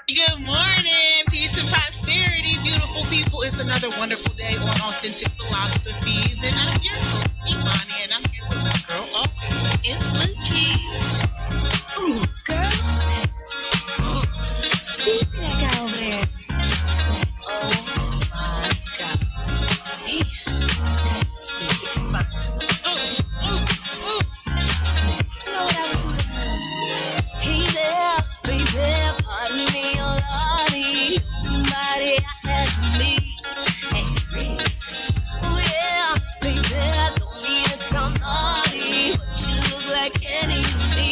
Good morning, peace and prosperity, beautiful people. It's another wonderful day on Authentic Philosophies, and I'm your host, Imani, and I'm here with my girl always. It's Lucci. Ooh, girl, sex. Do you see that guy over there? Sex. Oh my God. Damn, sexy. It's fine. Sex. You know what I would do to him? Hey there, baby, pardon me, oh lordy. Somebody I had to meet and greet. Oh yeah, baby, don't mean to sound naughty, but you look like Kenny to me.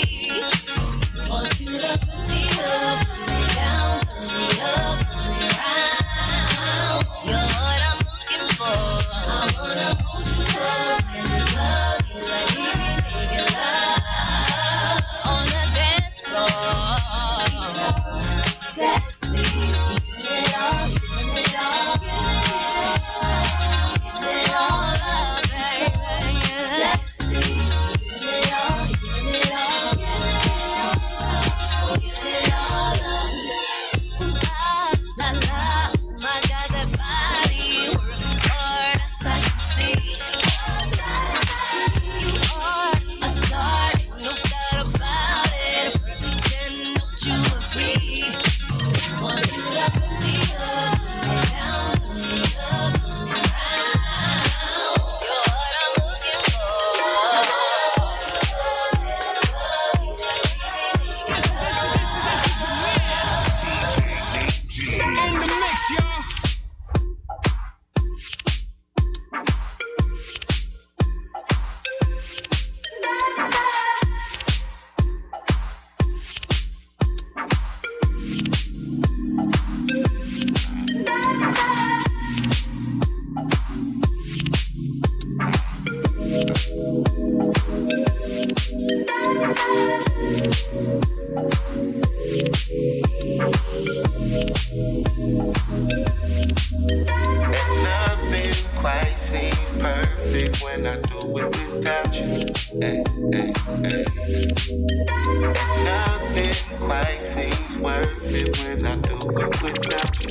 So I want you to put me up, put me down, turn me up, turn me around. You're what I'm looking for. I wanna hold you close, really love you, like we be making love on the dance floor. Sexy, giving it all, giving it all, giving it all up, baby. Sexy, giving it all, giving it all, giving it all up. Ah, la la, my God, that body working hard, that's I can see. You are a star, no doubt about it. Perfect 10, don't you agree? Want you to put me up, turn me down, turn me up, turn me around. You're what I'm looking for. On the mix, y'all. Nothing quite seems perfect when I do it without you. Hey, hey, hey. And nothing quite seems worth it when I do it without you.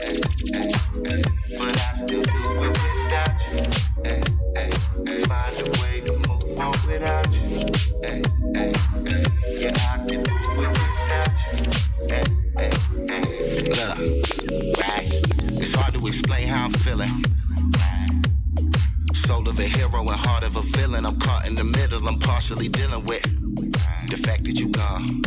Hey, hey, hey. But I still do it without you. Hey, hey, hey. Find a way to move on without you. Hey, hey, hey. Yeah, I can do it without you. Hey, hey, hey. Look, right? It's hard to explain how I'm feeling. Soul of a hero and heart of a villain. I'm caught in the middle, I'm partially dealing with the fact that you gone.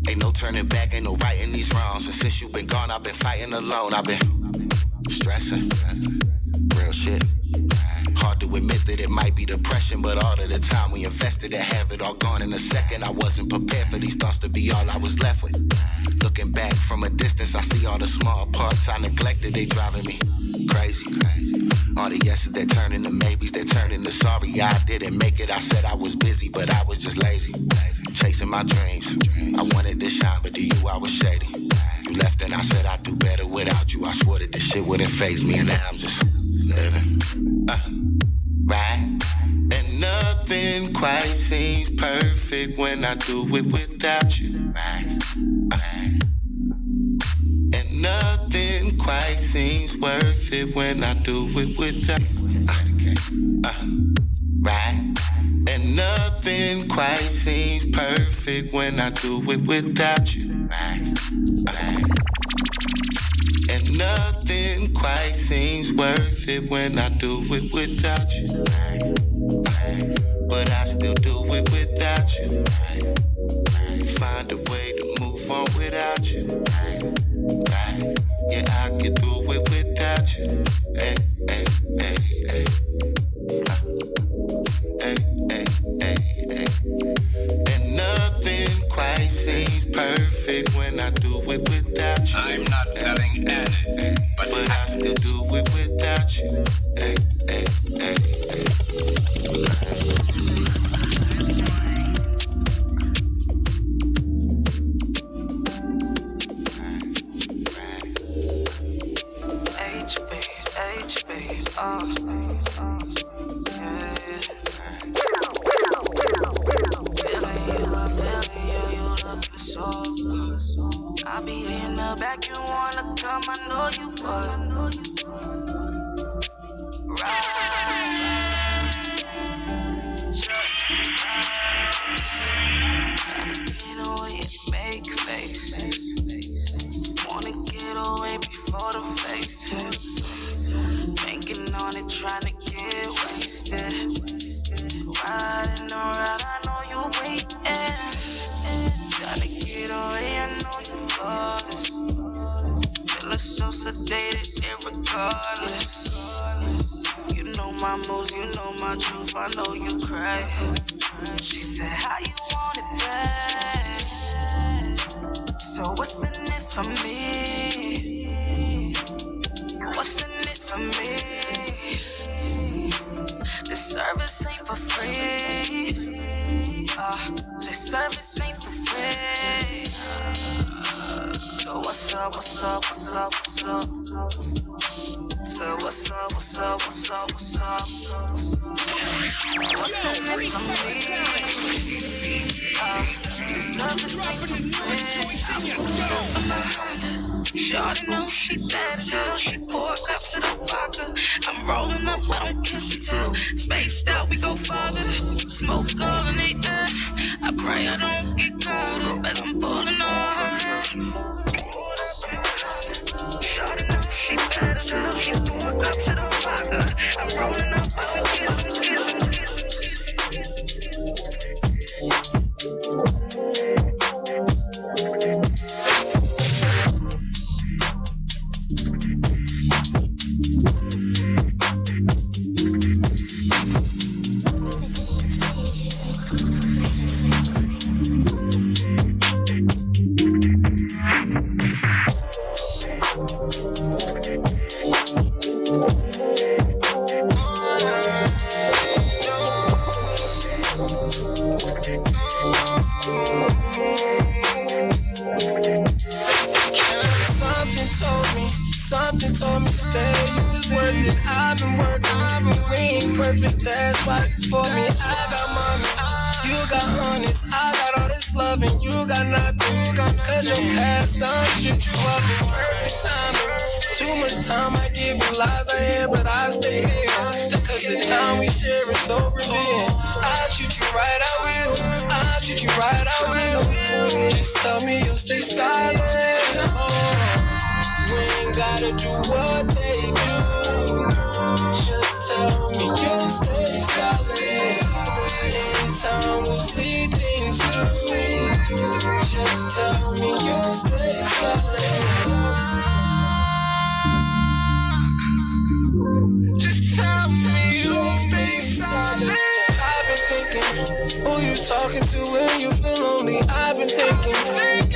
Ain't no turning back, ain't no righting these wrongs. And since you been gone, I've been fighting alone. I've been stressing, real shit. Hard to admit that it might be depression, but all of the time we invested to have it all gone in a second. I wasn't prepared for these thoughts to be all I was left with. Looking back from a distance, I see all the small parts I neglected. They driving me crazy. All the yeses that turn into maybes, that turn into sorry. I didn't make it. I said I was busy, but I was just lazy. Chasing my dreams. I wanted to shine, but to you I was shady. You left and I said I'd do better without you. I swore that this shit wouldn't faze me, and now I'm just living. Right? And nothing quite seems perfect when I do it without you. Right? And nothing quite seems worth it when I do it without right? And nothing quite seems perfect when I do it without you. Right? And nothing quite seems worth it when I do it without you. But I still do it without you. Find a way to move on without you. Yeah, I can do it without you. Hey, hey, hey, hey. Hey, hey, hey, hey. And nothing quite seems perfect when I do it without you. I'm not selling anything, but I still do it without you. Hey, hey, hey, hey. Feeling you, you look so good. I'll be in the back, you wanna come, I know you would. Right. Tryna get away and make faces. Wanna get away before the faces. Thinking on it, tryna get wasted. Riding around, I know you waiting. Tryna get away, I know you flawless. Feeling so sedated, irregardless. You know my moves, you know my truth, I know you cry. She said, how you want it back? So what's in it for me? What's in it for me? The service ain't for free. The service ain't for free. So what's up, what's up, what's up, what's up? So what's up, what's up, what's up, what's up? What's in it for me? The service ain't for free. Shawty know she bad as hell. She pour a cup to the vodka. I'm rolling up, I don't kiss it too. Spaced out, we go farther. Smoke all in the air. I pray I don't get caught up as I'm pulling on her. Shawty know she bad as hell. She pour a cup to the vodka. I'm rolling up, I don't kiss it, kiss it, kiss it. Something told me stay, you was worth it. I've been working, we ain't perfect, that's why for me. I got money, you got hundreds, I got all this love and you got nothing. Cause your past done stripped you up in perfect timing. Too much time I give you lies I had, but I stay here. Cause the time we share is so brilliant. I'll treat you right, I will. I'll treat you right, I will. Just tell me you'll stay silent. You ain't gotta do what they do. Just tell me you'll stay silent. In time we'll see things through. Just tell me you'll stay silent. Just tell me you'll stay silent. I've been thinking, who you talking to when you feel lonely? I've been thinking,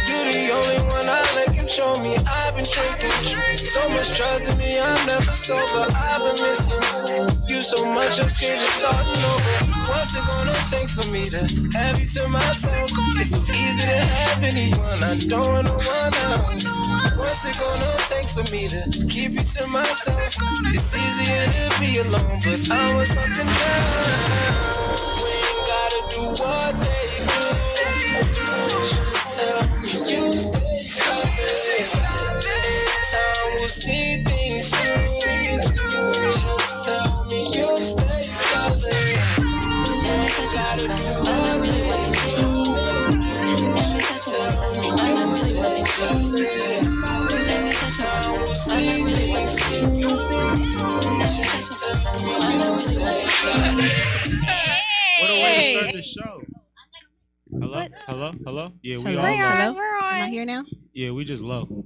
you're the only one I let control me. I've been drinking, so much trust in me, I'm never sober. I've been missing you so much, I'm scared of starting over. What's it gonna take for me to have you to myself? It's so easy to have anyone, I don't want no one else. What's it gonna take for me to keep you to myself? It's easier to be alone, but I want something else. We ain't gotta do what they do. Just tell me you stay silent. In time we'll see things through. Just tell me you stay silent. Ain't gotta do what they do. Just tell me you stay silent. In time we'll see things through. Just tell me you stay silent. What a way to start the show. Hello? Hello? Hello? Yeah, we all low. Hello? Am I here now? Yeah, we just low.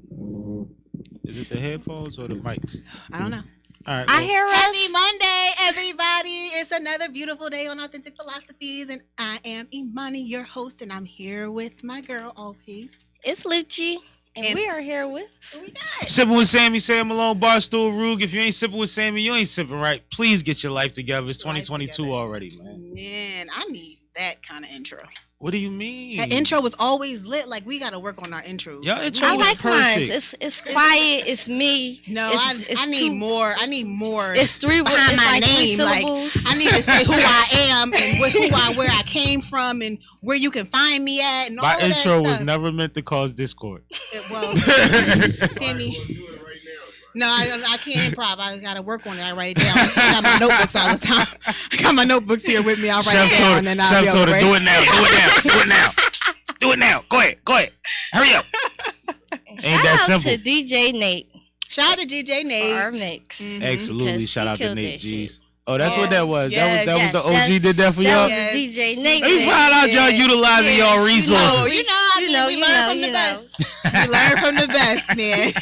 Is it the headphones or the mics? I don't know. All right. I hear us. Happy Monday, everybody. It's another beautiful day on Authentic Philosophies, and I am Imani, your host, and I'm here with my girl, always. It's Lucci, and we are here with. Who we got? Sipping with Sammy, Sam Malone, Barstool Rug. If you ain't sipping with Sammy, you ain't sipping right. Please get your life together. It's 2022 already, man. Man, I need that kind of intro. What do you mean? That intro was always lit. Like, we got to work on our intros. Your intro I was like mine. perfect. It's quiet. It's me. No, it's I need more. I need more. It's three words. behind my Like name. three Like, syllables. I need to say who I am and where I came from and where you can find me at. And all My of that intro was stuff. never meant to cause discord. Well, Sammy. No, I can't improv. I gotta work on it. I write it down. I got my notebooks all the time. I got my notebooks here with me. I'll write it down and then I'll be able to do it now. Do it now. Go ahead. Hurry up. Ain't that Shout out simple? to DJ Nate Shout out to DJ Nate. for our mix. Absolutely. 'Cause Shout he out to killed Nate that shit. G's. Oh, that's what that was. Yes, that was the yes, OG did that for That y'all. was Yes. the DJ Nate. Let me mix. find out y'all utilizing y'all resources. Oh, we learn from the best. We learn from the best, man.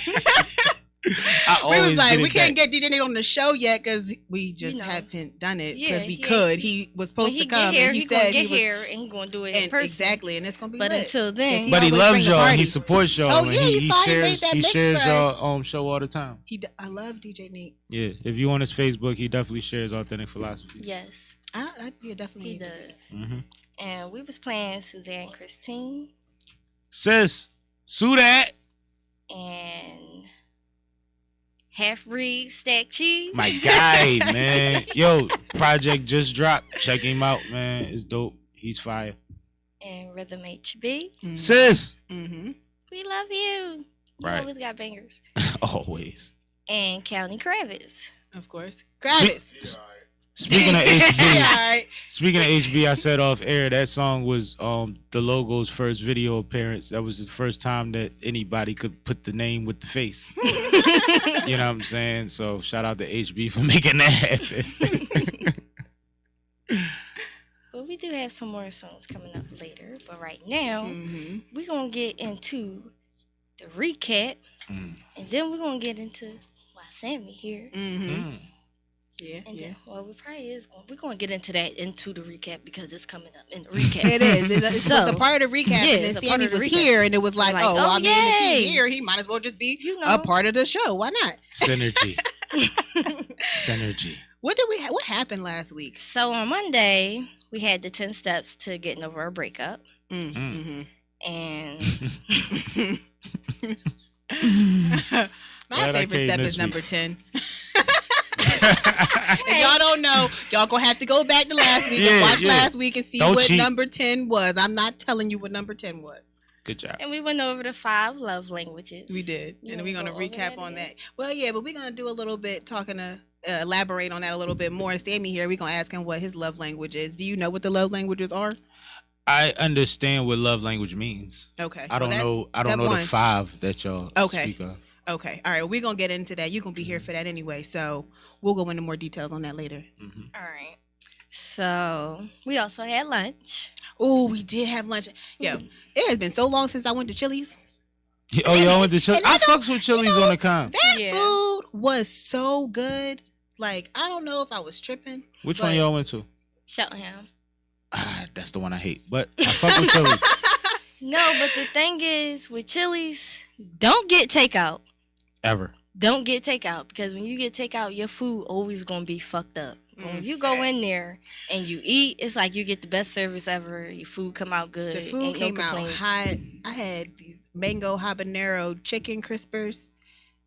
We was like, we can't get DJ Nate on the show yet because we just haven't done it because we could. He was supposed to come and he said he was here and he gonna do it in person. exactly, and it's gonna be. But lit. until then, But he always loves bring the y'all. party. He supports y'all. Oh, and yeah, he saw he made that mix shares for us. y'all show all the time. I love DJ Nate. Yeah, if you on his Facebook, he definitely shares Authentic Philosophies. yes, Yeah, definitely he does. Mm-hmm. And we was playing Suzanne Christine Sis, sue that. and Half Reed Stack Cheese. My guy, man. Yo, project just dropped. Check him out, man. It's dope. He's fire. And Rhythm HB. Sis. Mm-hmm. We love you. You Right. always got bangers. Always. And County Kravitz. Of course. Gravis. Speaking of HB, Alright. speaking of HB, I said off air that song was the Logo's first video appearance. That was the first time that anybody could put the name with the face. You know what I'm saying? So shout out to HB for making that happen. Well, we do have some more songs coming up later, but right now we're gonna get into the recap, and then we're gonna get into why Sammy here. Yeah, And yeah. then, well, we're going to get into that into the recap because it's coming up in the recap. It is. It's a part of the recap. Yeah, And it's then a part Sammy of the was recap. here, and it was like, Like, oh, I mean, if yay. he's here, he might as well just be You know. a part of the show. Why not? Synergy. Synergy. What happened last week? So on Monday, we had the 10 steps to getting over a breakup. Mm-hmm. And My Glad I favorite came step this is number week. 10. If y'all don't know, y'all gonna have to go back to last week and watch last week and see Don't what cheat. number 10 was. I'm not telling you what number 10 was. Good job. we went over the 5 love languages. We did. You And wanna we're gonna go over recap that on again? that. Well, yeah, but we're gonna do a little bit elaborate on that a little bit more. And Sammy here, we're gonna ask him what his love language is. Do you know what the love languages are? I understand what love language means. Okay. I don't Well, know. I that's don't know step the 5 that y'all Okay. speak of. Okay. All right. We're going to get into that. You're going to be here for that anyway. So we'll go into more details on that later. All right. So we also had lunch. Oh, we did have lunch. Yo, it has been so long since I went to Chili's. Oh, y'all went to Chili's? and I I don't- fucks with Chili's on the con. That Yeah. food was so good. Like, I don't know if I was tripping. Which but- one y'all went to? Cheltenham. That's the one I hate. But I fuck with Chili's. No, but the thing is, with Chili's, don't get takeout. Ever. Don't get takeout because when you get takeout, your food always gonna be fucked up. When you go in there and you eat, it's like you get the best service ever. Your food come out good. The food ain't no came out complaints. hot. I had these mango habanero chicken crispers.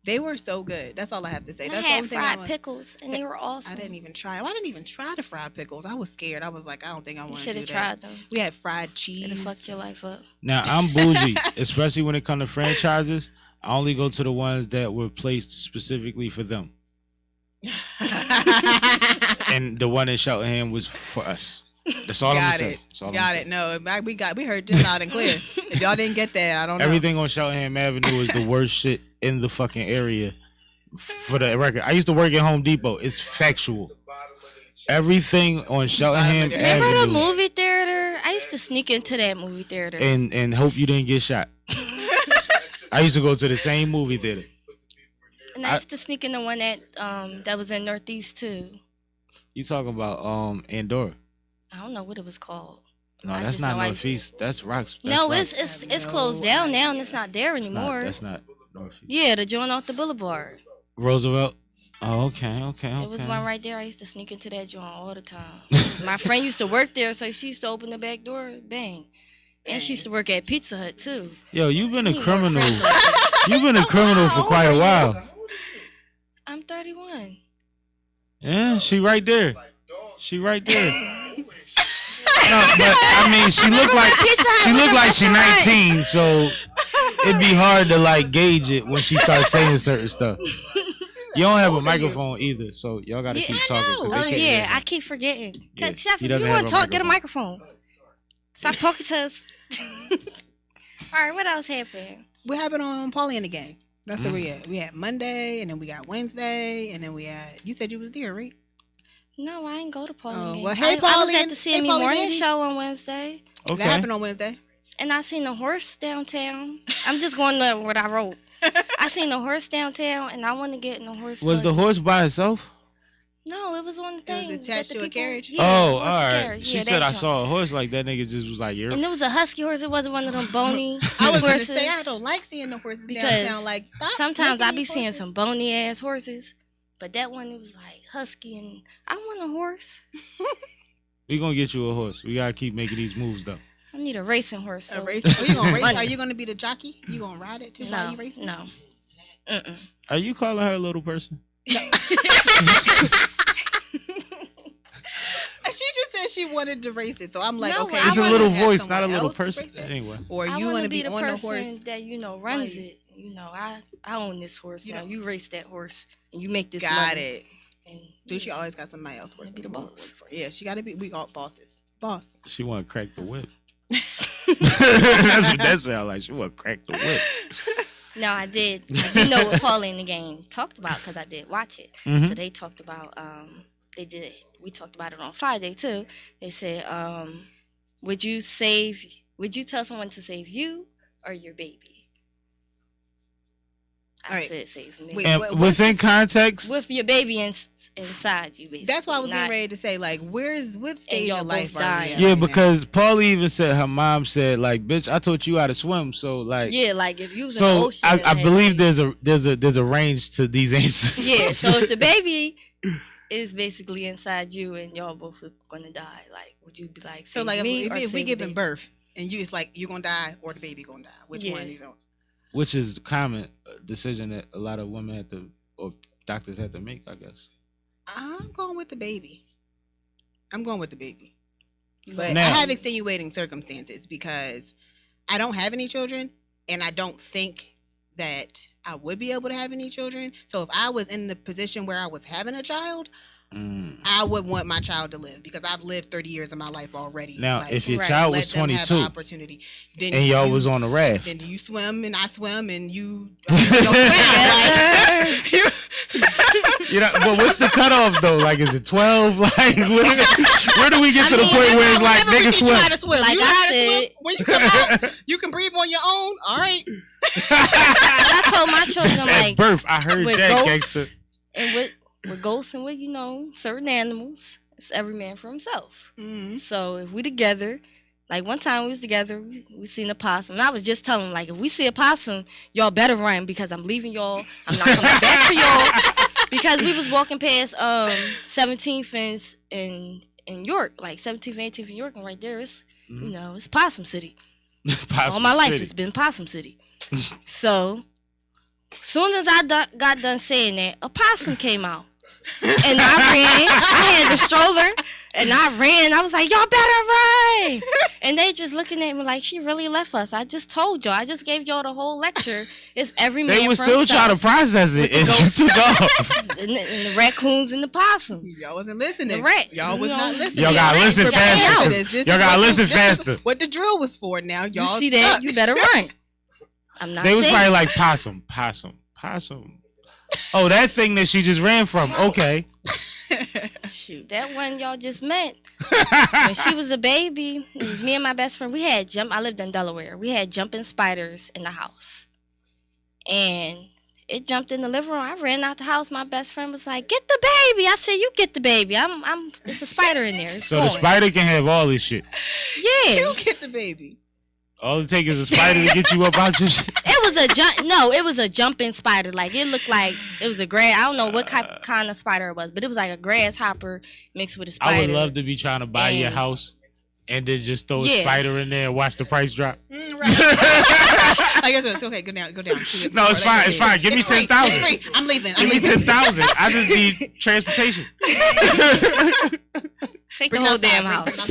They were so good. That's all I have to say. And That's I the had only thing fried I pickles, and they were awesome. I didn't even try. I didn't even try the fried pickles. I was scared. I was like, I don't think I You want to should do have that. tried them. We had fried cheese. It'll fuck your life up. Now, I'm bougie, especially when it comes to franchises. I only go to the ones that were placed specifically for them. And the one in Cheltenham was for us. That's all I'm going to say. That's all I'm Got gonna it. say. No, we heard this loud and clear. If y'all didn't get that, I don't know. Everything on Cheltenham Avenue is the worst shit in the fucking area. For the record, I used to work at Home Depot. It's factual. Everything on Cheltenham Remember the Avenue, movie theater? I used to sneak into that movie theater. and hope you didn't get shot. I used to go to the same movie theater. And I used to sneak in the one that was in Northeast too. You talking about Andorra? I don't know what it was called. No, I that's just not know I Northeast. That's Rocks. No, Rocks. it's closed down now and it's not there anymore. That's not Northeast. Yeah, the joint off the boulevard. Roosevelt. Oh, okay. It was one right there. I used to sneak into that joint all the time. My friend used to work there, so she used to open the back door. Bang. And she used to work at Pizza Hut too. Yo, you've been a criminal. You've been a criminal for quite a while. I'm 31. Yeah, she right there. She right there. No, but I mean, she look like she 19, so it'd be hard to like gauge it when she starts saying certain stuff. You don't have a microphone either, so y'all gotta keep talking. Oh yeah, I keep forgetting. Yeah, Chef, if you want to talk, get a microphone. Stop talking to us. All right, what else happened? What happened on Paulie and the Gang? That's where we at. We had Monday, and then we got Wednesday, and then we had. You said you was there, right? No, I ain't go to Paulie and the Gang. Well, hey, Paulie, I was at the CME morning baby. show on Wednesday. Okay. That happened on Wednesday. And I seen a horse downtown. I'm just going to what I wrote. I seen a horse downtown, and I want to get in a horse. Was the horse by itself? No, it was on the thing. It was attached to a carriage? Yeah, all right. She said I saw a horse like that nigga just was like, yeah. And it was a husky horse. It wasn't one of them bony I was going to horses. say, I don't like seeing the horses because downtown. Like, stop. Sometimes I be seeing some bony-ass horses. But that one, it was like husky, and I want a horse. We going to get you a horse. We got to keep making these moves, though. I need a racing horse. A racing? Are you going to race? Are you going to be the jockey? You going to ride it too while you racing? No. Are you calling her a little person? She just said she wanted to race it, so I'm like, okay. It's a little voice, not a little person. Anyway. Or you want to be on the horse that runs it. I own this horse. Now you race that horse and you make this. Got money. it. And dude, she always got somebody else working. Be the boss. Yeah, she got to be. We all bosses. Boss. She want to crack the whip. That's what that sound like. She want to crack the whip. No, I did. I did know what Paulie and the Gang talked about because I did watch it. Mm-hmm. So they talked about. We talked about it on Friday too. They said, would you tell someone to save you or your baby? I said save me. And within context? With your baby inside you, basically. That's why I was getting ready to say, like, what stage of life are you at? Yeah, because Paulie even said, her mom said, like, bitch, I taught you how to swim, so like. Yeah, like if you was in the ocean. So I believe there's a range to these answers. Yeah, so if the baby is basically inside you and y'all both are gonna die, like, would you be like, so like if we giving birth and it's like you're gonna die or the baby gonna die, which one you know? Which is the common decision that a lot of women or doctors have to make, I guess. I'm going with the baby. But now, I have extenuating circumstances because I don't have any children and I don't think that I would be able to have any children. So if I was in the position where I was having a child, I would want my child to live because I've lived 30 years of my life already. Now, if your child was 22 opportunity, then and y'all was on a raft, then you swim and I swim and you you know, but what's the cutoff though? Like, is it 12? Like, where do we get to the point where it's like niggas swim? Like you I said, when you come out, you can breathe on your own. All right. I told my children, that's like, at birth. I heard that, gangster. And with ghosts and with certain animals, it's every man for himself. Mm-hmm. So if we together. Like, one time we was together, we seen a possum. And I was just telling them, like, if we see a possum, y'all better run because I'm leaving y'all. I'm not coming back for y'all. Because we was walking past 17th in York. Like, 17th and 18th in York. And right there, it's, it's Possum City. All my life, it's been Possum City. So, soon as I got done saying that, a possum came out. And I ran. I had the stroller. And I ran. I was like, y'all better run. And they just looking at me like, she really left us. I just told y'all. I just gave y'all the whole lecture. It's every man. They were still trying to process it. As you took off. And the raccoons and the possums. Y'all wasn't listening. The rats. Y'all was not listening. Y'all gotta listen faster. Y'all gotta listen faster. What the drill was for now. Y'all you see that? You better run. I'm not They was saying. probably like possum. Oh, that thing that she just ran from. Okay. Shoot, that one y'all just met. When she was a baby, it was me and my best friend. I lived in Delaware. We had jumping spiders in the house. And it jumped in the living room. I ran out the house. My best friend was like, get the baby. I said, you get the baby. It's a spider in there. So the spider can have all this shit. Yeah. You get the baby. All it takes is a spider to get you up out your shit. It was a jumping spider. Like, it looked like it was a grass. I don't know what kind of spider it was, but it was like a grasshopper mixed with a spider. I would love to be trying to buy your house And then just throw a spider in there and watch the price drop. Right. I guess it's okay. Go down. No, it's fine. It's fine. Give me 10,000. I'm leaving. Give me 10,000. I just need transportation. Take the whole damn house.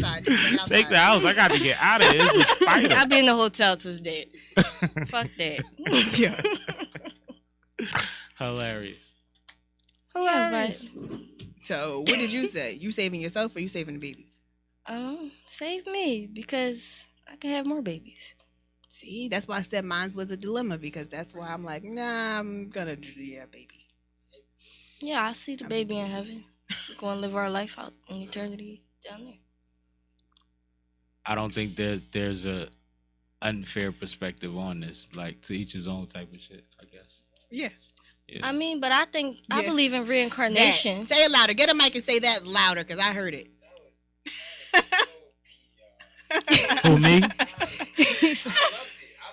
Take the house. I got to get out of here. It's a spider. I'll be in the hotel till it's dead. Fuck that. Yeah. Hilarious. So, what did you say? You saving yourself or you saving the baby? Save me because I can have more babies. See, that's why I said mine was a dilemma because that's why I'm like, nah, I'm gonna do baby. Yeah, I see the baby in heaven. We're gonna live our life out in eternity down there. I don't think there's a unfair perspective on this. Like, to each his own type of shit, I guess. Yeah. I mean, but I think I believe in reincarnation. Say it louder. Get a mic and say that louder because I heard it. Who, me?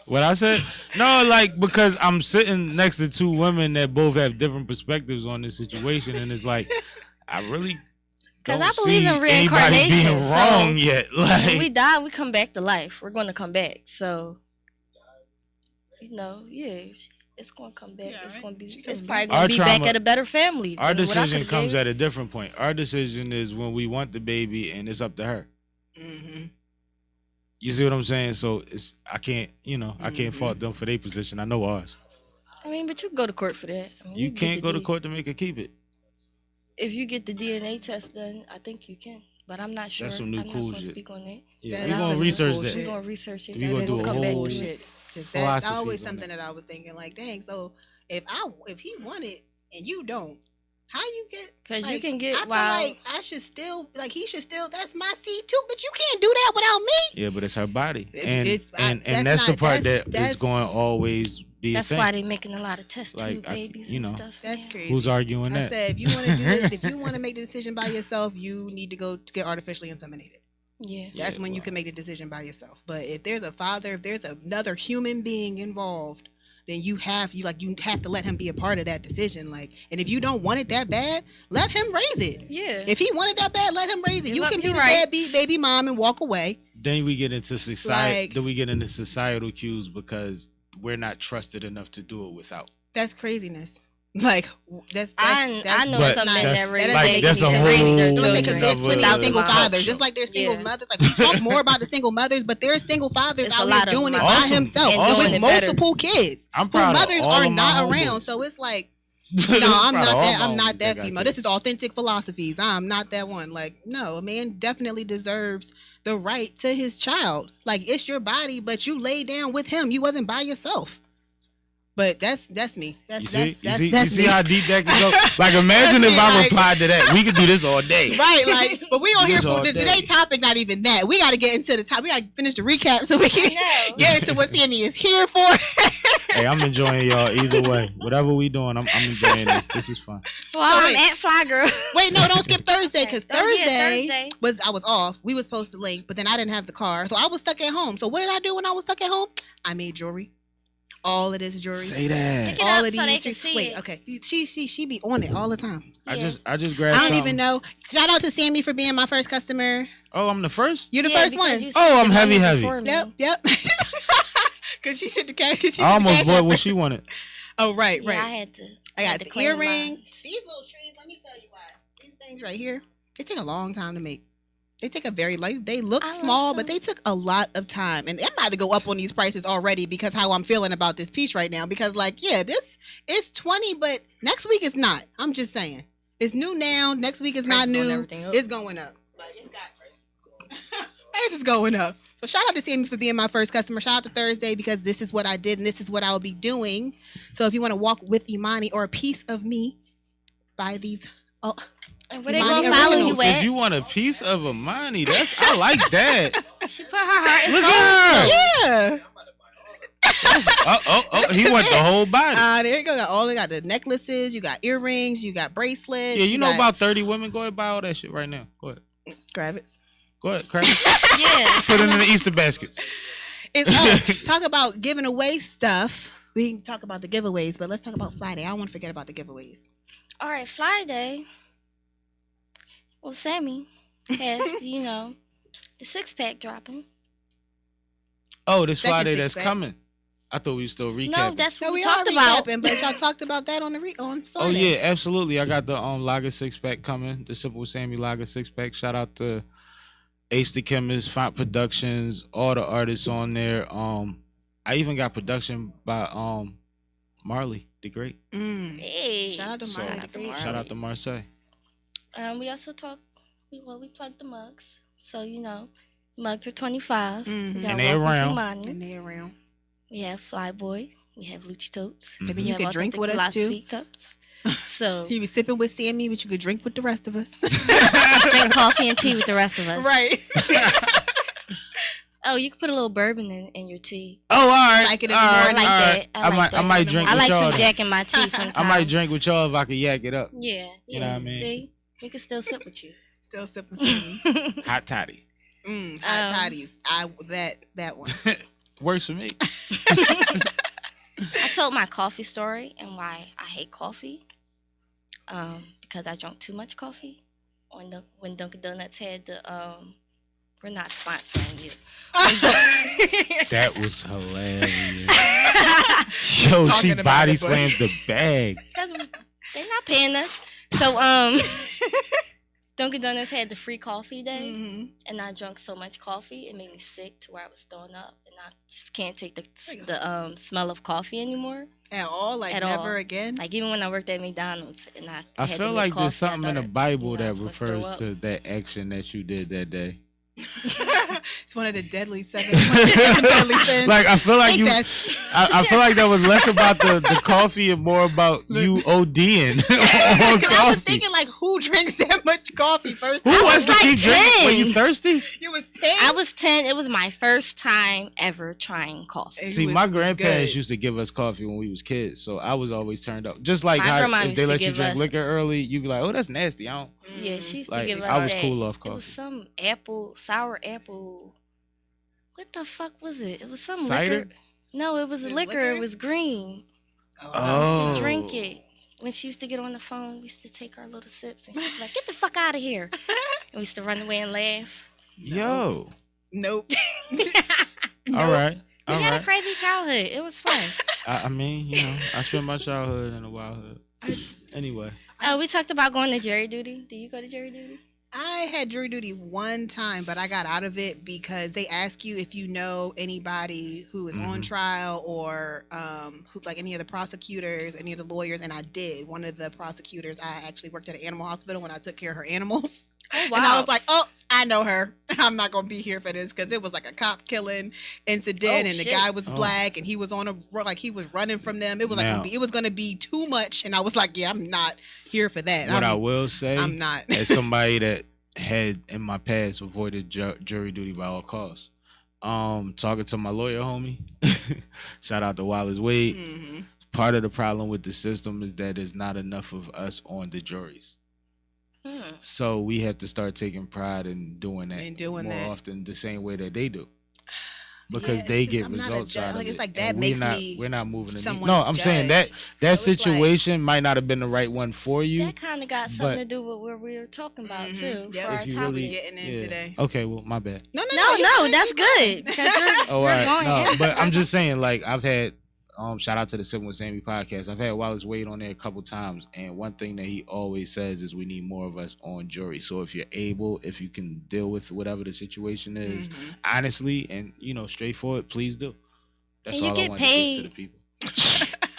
What I said? No, like, because I'm sitting next to two women that both have different perspectives on this situation, and it's like, I really don't I believe in see reincarnation. anybody being wrong so yet. Like, when we die, we come back to life. We're going to come back. So, it's going to come back. Yeah, it's right. going to be. It's probably going to be back at a better family. Our decision comes at a different point. Our decision is when we want the baby, and it's up to her. Mm-hmm. You see what I'm saying? So I can't fault them for their position. I know ours. I mean, but you can go to court for that. I mean, you can't go to court to make her keep it. If you get the DNA test done, I think you can. But I'm not sure. That's some new I'm cool not shit. Speak on that. Yeah, we're gonna research that. We're gonna research it. We're gonna do a whole shit. Because that's always something that I was thinking. Like, dang. So if he wanted and you don't, how you get? Because you can get. I feel like I should still he should still. That's my seed too. But you can't do that without me. Yeah, but it's her body, and that's the part that is going to always be. That's why they're making a lot of test tube babies and stuff. That's crazy. Who's arguing that? I said if you want to do this, if you want to make the decision by yourself, you need to go to get artificially inseminated. Yeah, that's when you can make the decision by yourself. But if there's a father, if there's another human being involved, then you have to let him be a part of that decision. Like, and if you don't want it that bad, let him raise it. Yeah. If he wanted that bad, let him raise it. You can be the deadbeat baby mom and walk away. Then we get into society. Then we get into societal cues because we're not trusted enough to do it without. That's craziness. Like I know some men that raise their children because there's plenty of single fathers, just like there's single mothers. Like we talk more about the single mothers, but there's single fathers out here doing it by himself with multiple kids. I'm proud mothers are not around, so it's like, no, I'm not that. I'm not that female. This is Authentic Philosophies. I'm not that one. Like, no, a man definitely deserves the right to his child. Like, it's your body, but you lay down with him. You wasn't by yourself. But that's me. That's you me. See how deep that can go? Like, imagine if I replied to that. We could do this all day. Right, like, but we on here for today's topic, not even that. We got to get into the top. We got to finish the recap so we can get into what Sammy is here for. Hey, I'm enjoying y'all either way. Whatever we doing, I'm enjoying this. This is fun. Well, I'm at Fly Girl. Wait, no, don't skip Thursday, because Thursday I was off. We was supposed to link, but then I didn't have the car, so I was stuck at home. So what did I do when I was stuck at home? I made jewelry. All of this jewelry. Say that. All of these. Wait, okay. She be on it all the time. Yeah. I just grabbed. I don't even know. Shout out to Sammy for being my first customer. Oh, I'm the first. You're the first one. Oh, I'm heavy. Yep. Cause she said the cash. I almost bought what she wanted. Oh, right. Yeah, I got the earrings. These little trees. Let me tell you why. These things right here. They take a long time to make. They take they look small, but they took a lot of time. And I'm about to go up on these prices already because how I'm feeling about this piece right now. Because this is $20, but next week it's not. I'm just saying. It's new now. Next week is not new. It's going up. Like, it's going up. So shout out to Sammy for being my first customer. Shout out to Thursday because this is what I did and this is what I'll be doing. So if you want to walk with Imani or a piece of me, buy these. And where they gonna follow you at? If you want a piece of Imani, I like that. She put her heart and soul. Yeah. He want the whole body. There you go. They got the necklaces, you got earrings, you got bracelets. Yeah, you know about 30 women. Go ahead and buy all that shit right now. Go ahead. Grab it. Go ahead, grab it. Yeah. Put it in the Easter baskets. Talk about giving away stuff. We can talk about the giveaways, but let's talk about Friday. I don't want to forget about the giveaways. All right, Friday. Well, Sammy has, the The 6-pack dropping. Oh, this Second Friday that's six-pack. coming. I thought we were still recapping. No, that's what No, we are talked about. recapping, but y'all talked about that on the on Oh Friday. yeah, absolutely. I got the Lager 6-pack coming. The Simple Sammy Lager 6-pack. Shout out to Ace the Chemist, Font Productions, all the artists on there. I even got production by Marley the Great. Hey, Shout out to Marley the Great. Shout out to Marseille. We also talked. We plugged the mugs. So mugs are $25. We got And they one from around. Imani. And they around. We have Flyboy. We have LouchieTotes. Maybe We you have could drink Authentic with us too. Philosophy cups. So He was sipping with Sammy, but you could drink with the rest of us. drink coffee and tea with the rest of us. Right. Oh, you can put a little bourbon in your tea. Oh, all right. Like it in all the right, morning. all right. I like that. I might drink I with like y'all. some then. Jack in my tea sometimes. I might drink with y'all if I could yak it up. Yeah. You know what I mean? See, we can still sit with you. Still sipping Sammy. Hot toddy. Hot toddies. That one. Works for me. I told my coffee story and why I hate coffee. Because I drank too much coffee when Dunkin' Donuts had the we're not sponsoring you. That was hilarious. Yo, Talking she about body it, but- slammed the bag. Because they're not paying us. So Dunkin' Donuts had the free coffee day, and I drank so much coffee it made me sick to where I was throwing up, and I just can't take the smell of coffee anymore. At all? Like At never all. again? Like even when I worked at McDonald's and I had feel to make like there's coffee, I something in thought the Bible I that was gonna throw refers up. to that action that you did that day. It's one of the deadly seven deadly sins. Like I feel like Think you. that's- I feel like that was less about the coffee and more about you ODing on coffee. I was thinking like, who drinks that much coffee first? Who wants to like keep drinking? Were 10. you thirsty? You was 10. I was 10. It was my first time ever trying coffee. And See, he was- my was grandparents good. used to give us coffee when we was kids, so I was always turned up. Just like My how grandma if used they to let you give drink us- liquor early, you be like, "Oh, that's nasty." I don't. Yeah, she used Like, to give us I was that. cool off It was coffee. some sour apple. What the fuck was it? It was some Cider? liquor. No, it was Was it liquor. liquor? It was green. I Oh. used to drink it. When she used to get on the phone, we used to take our little sips, and she was like, "Get the fuck out of here!" And we used to run away and laugh. Yo. Nope. All right. We All had a right. crazy childhood. It was fun. I mean, I spent my childhood in the wildhood. Anyway. We talked about going to jury duty. Do you go to jury duty? I had jury duty one time, but I got out of it because they ask you if you know anybody who is on trial or who, like any of the prosecutors, any of the lawyers, and I did. One of the prosecutors, I actually worked at an animal hospital when I took care of her animals. Oh, And I was like, oh, I know her. I'm not going to be here for this because it was like a cop killing incident Oh, and the shit. guy was black and he was on like he was running from them. It was like, Now- it was going to be too much. And I was like, yeah, I'm not here for that. What I will say, I'm not. as somebody that had in my past avoided jury duty by all costs, talking to my lawyer homie, shout out to Wallace Wade. Part of the problem with the system is that there's not enough of us on the juries. So we have to start taking pride in doing that more often, the same way that they do, because Yeah, they it's just- get I'm not a results judge. out of Like, it. it's like and that makes me we're not moving. someone's No, I'm saying judge. that So it's like- situation might not have been the right one for you. That kind of got something but- to do with what we were talking about too Yep. for our If you topic. really getting in today. Okay, well, my bad. No, No, that's good because you're Oh, all right. going No, in. but I'm just saying, like, I've had shout out to the Simple with Sammy podcast. I've had Wallace Wade on there a couple times, and one thing that he always says is we need more of us on jury. So if you're able, if you can deal with whatever the situation is, honestly and straightforward, please do. That's And you all get I want to say to the people.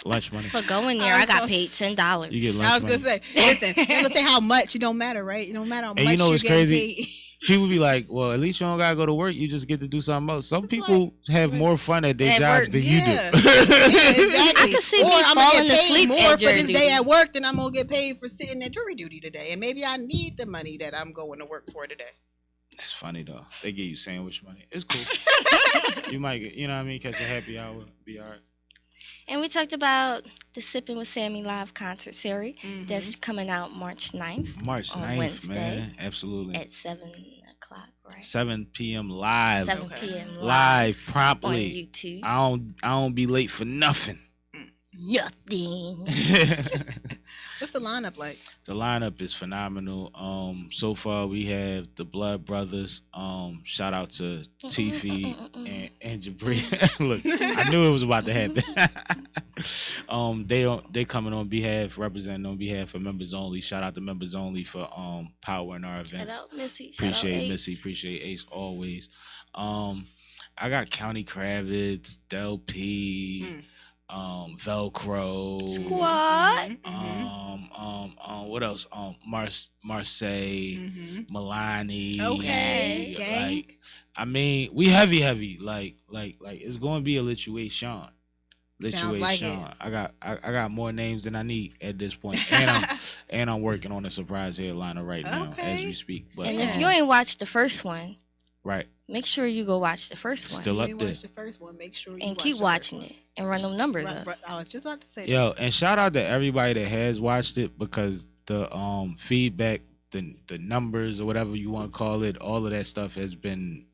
Lunch money. For going there, I got paid $10. You get lunch I was money. gonna say, listen, I'm gonna say how much. It don't matter, right? It don't matter how And much you know what's you're getting crazy? paid. People be like, well, at least you don't gotta go to work. You just get to do something else. Some people have more fun at their At jobs work, than Yeah, you yeah, do. exactly. I can see or me I'm gonna falling get paid asleep more at for jury this day duty. at work than I'm gonna get paid for sitting at jury duty today. And maybe I need the money that I'm going to work for today. That's funny though. They give you sandwich money. It's cool. You might get, you know what I mean, catch a happy hour, be all right. And we talked about the Sipping with Sammy live concert series that's coming out March 9th. March on 9th, Wednesday man. Absolutely. At 7 o'clock, right? 7 p.m. live. 7 p.m. Live on promptly. YouTube. I don't be late for nothing. Nothing. What's the lineup like? The lineup is phenomenal. So far we have the Blood Brothers. Shout out to Tiffy and Jabri. Look, I knew it was about to happen. They coming on behalf, representing on behalf of members only. Shout out to members only for powering our events. Shout out Missy. Appreciate Missy. Appreciate Ace always. I got County Kravitz, Del P. Velcro Squad. What else? Marseille, Milani. Okay. Like, I mean, we heavy. Like it's going to be a Lituation. Sounds like Sean. it. I got more names than I need at this point, and I'm working on a surprise headliner right now as we speak. But, and if you ain't watched the first one, right, make sure you go watch the first one. Still up you there. watch the first one, make sure you and watch keep the watching first it and run them numbers up. I was just about to say Yo, and shout out to everybody that has watched it, because the feedback, the numbers or whatever you want to call it, all of that stuff has been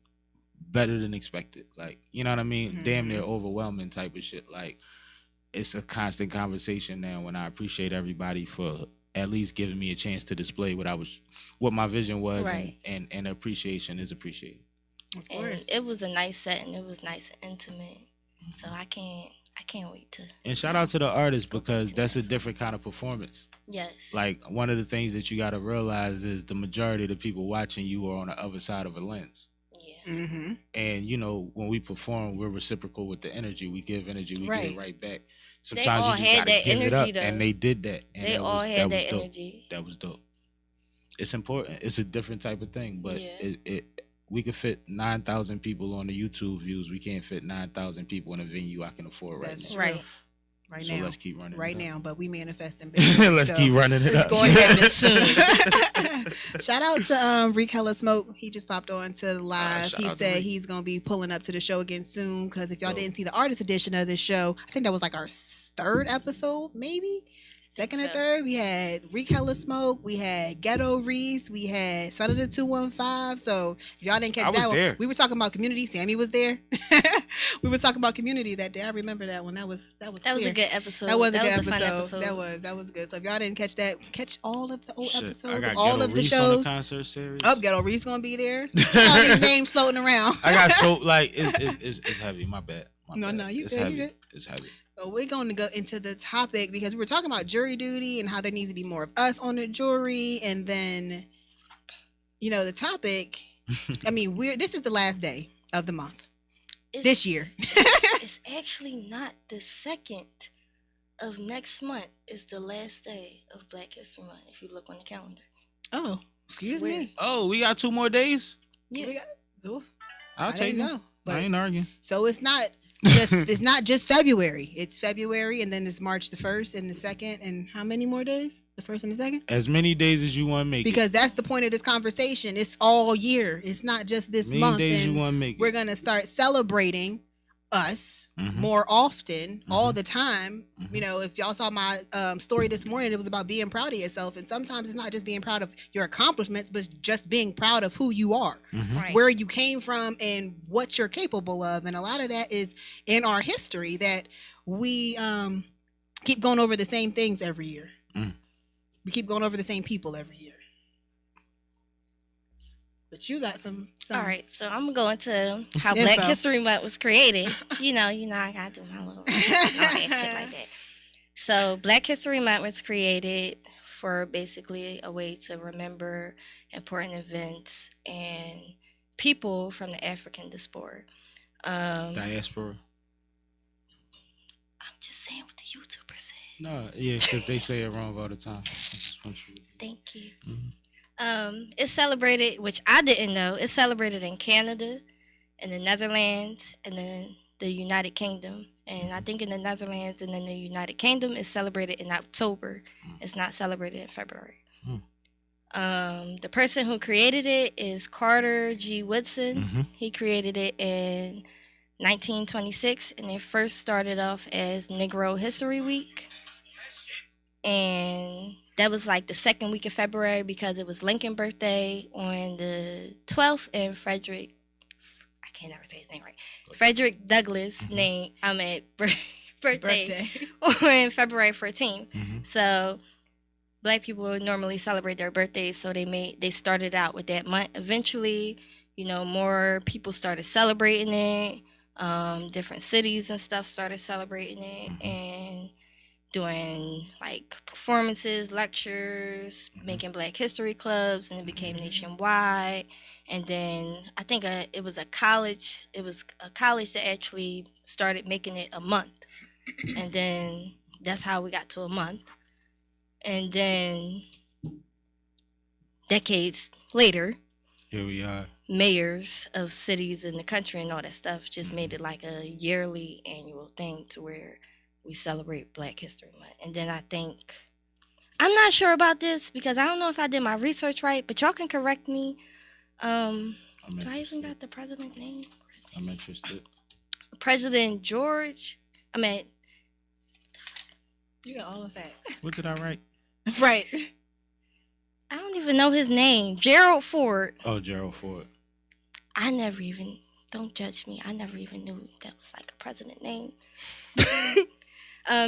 better than expected. Like, you know what I mean? Damn near overwhelming type of shit. Like, it's a constant conversation now, and I appreciate everybody for at least giving me a chance to display what my vision was, Right. and appreciation is appreciated. Of course. And it was a nice set, and it was nice and intimate. So I can't wait to. And shout out to the artists, because that's a different kind of performance. Yes. Like, one of the things that you got to realize is the majority of the people watching you are on the other side of a lens. Yeah. And, you know, when we perform, we're reciprocal with the energy. We give energy, we get it right back. They Sometimes all you just had gotta that give it energy, up, though. and they did that. And They all had that dope. energy. That was dope. It's important. It's a different type of thing, but Yeah. we could fit 9,000 people on the YouTube views. We can't fit 9,000 people in a venue I can afford right That's now. true. Right. Right So now. let's keep running Right it up. now, but we manifesting. Let's keep running it up. It's going to happen soon. Shout out to Reek Hella Smoke. He just popped on to the live. shout He out to said Reek. he's going to be pulling up to the show again soon, because if y'all Dope. didn't see the artist edition of this show, I think that was like our third episode, maybe? Second or third, we had Reek Hella Smoke, we had Ghetto Reese, we had Son of the 215. So if y'all didn't catch I was that one, there. we were talking about community. Sammy was there. We were talking about community that day. I remember that one. That was That was clear. a good episode. That was a good a fun episode. episode. That was good. So if y'all didn't catch that, catch all of the old Shit, I episodes got of all Ghetto of the Reese on shows. the concert series. Oh, Ghetto Reese gonna be there. All these names floating around. I got so like it's heavy. My bad. No, you it's good, heavy. you good. It's heavy. So we're going to go into the topic, because we were talking about jury duty and how there needs to be more of us on the jury, and then, you know, the topic. I mean, this is the last day of the month this year. It's actually not the 2nd of next month. It's the last day of Black History Month, if you look on the calendar. Oh, excuse weird. me. Oh, we got 2 more days. Yeah. We got, oh, I'll I take didn't it. know, but I ain't arguing. so it's not just February. It's February, and then it's March the 1st and the 2nd, and how many more days? The 1st and the 2nd? As many days as you want to make Because it. that's the point of this conversation. It's all year. It's not just this Many month. days And you want to make we're it. going to start celebrating us Mhm. more often, all the time. Mhm. You know, if y'all saw my story this morning, it was about being proud of yourself. And sometimes it's not just being proud of your accomplishments, but just being proud of who you are, Mhm. Right. where you came from, and what you're capable of. And a lot of that is in our history, that we keep going over the same things every year. Mm. We keep going over the same people every year. But you got some. All right, so I'm gonna go into how Info. Black History Month was created. You know, I gotta do my little all that shit like that. So Black History Month was created for basically a way to remember important events and people from the African diaspora. Diaspora. I'm just saying what the YouTuber said. No, yeah, because they say it wrong all the time. I just want you. Thank you. Mhm. It's celebrated, which I didn't know. It's celebrated in Canada, in the Netherlands, and then the United Kingdom. And I think in the Netherlands and then the United Kingdom, it's celebrated in October. It's not celebrated in February. The person who created it is Carter G. Woodson. Mhm. He created it in 1926, and it first started off as Negro History Week. And that was like the second week of February because it was Lincoln's birthday on the 12th, and I can't never say his name right. Frederick Douglass' birthday on February 14th. Mhm. So Black people normally celebrate their birthdays, so they started out with that month. Eventually, more people started celebrating it. Different cities and stuff started celebrating it and doing like performances, lectures, making Black History clubs, and it became nationwide. And then I think it was a college. It was a college that actually started making it a month, and then that's how we got to a month. And then decades later, here we are. Mayors of cities in the country and all that stuff just made it like a yearly annual thing to where we celebrate Black History Month. And then I think, I'm not sure about this because I don't know if I did my research right, but y'all can correct me. Do I even got the president name? I'm interested. President George. You got all of that. What did I write? Right. I don't even know his name. Gerald Ford. Oh, Gerald Ford. Don't judge me. I never even knew that was like a president name.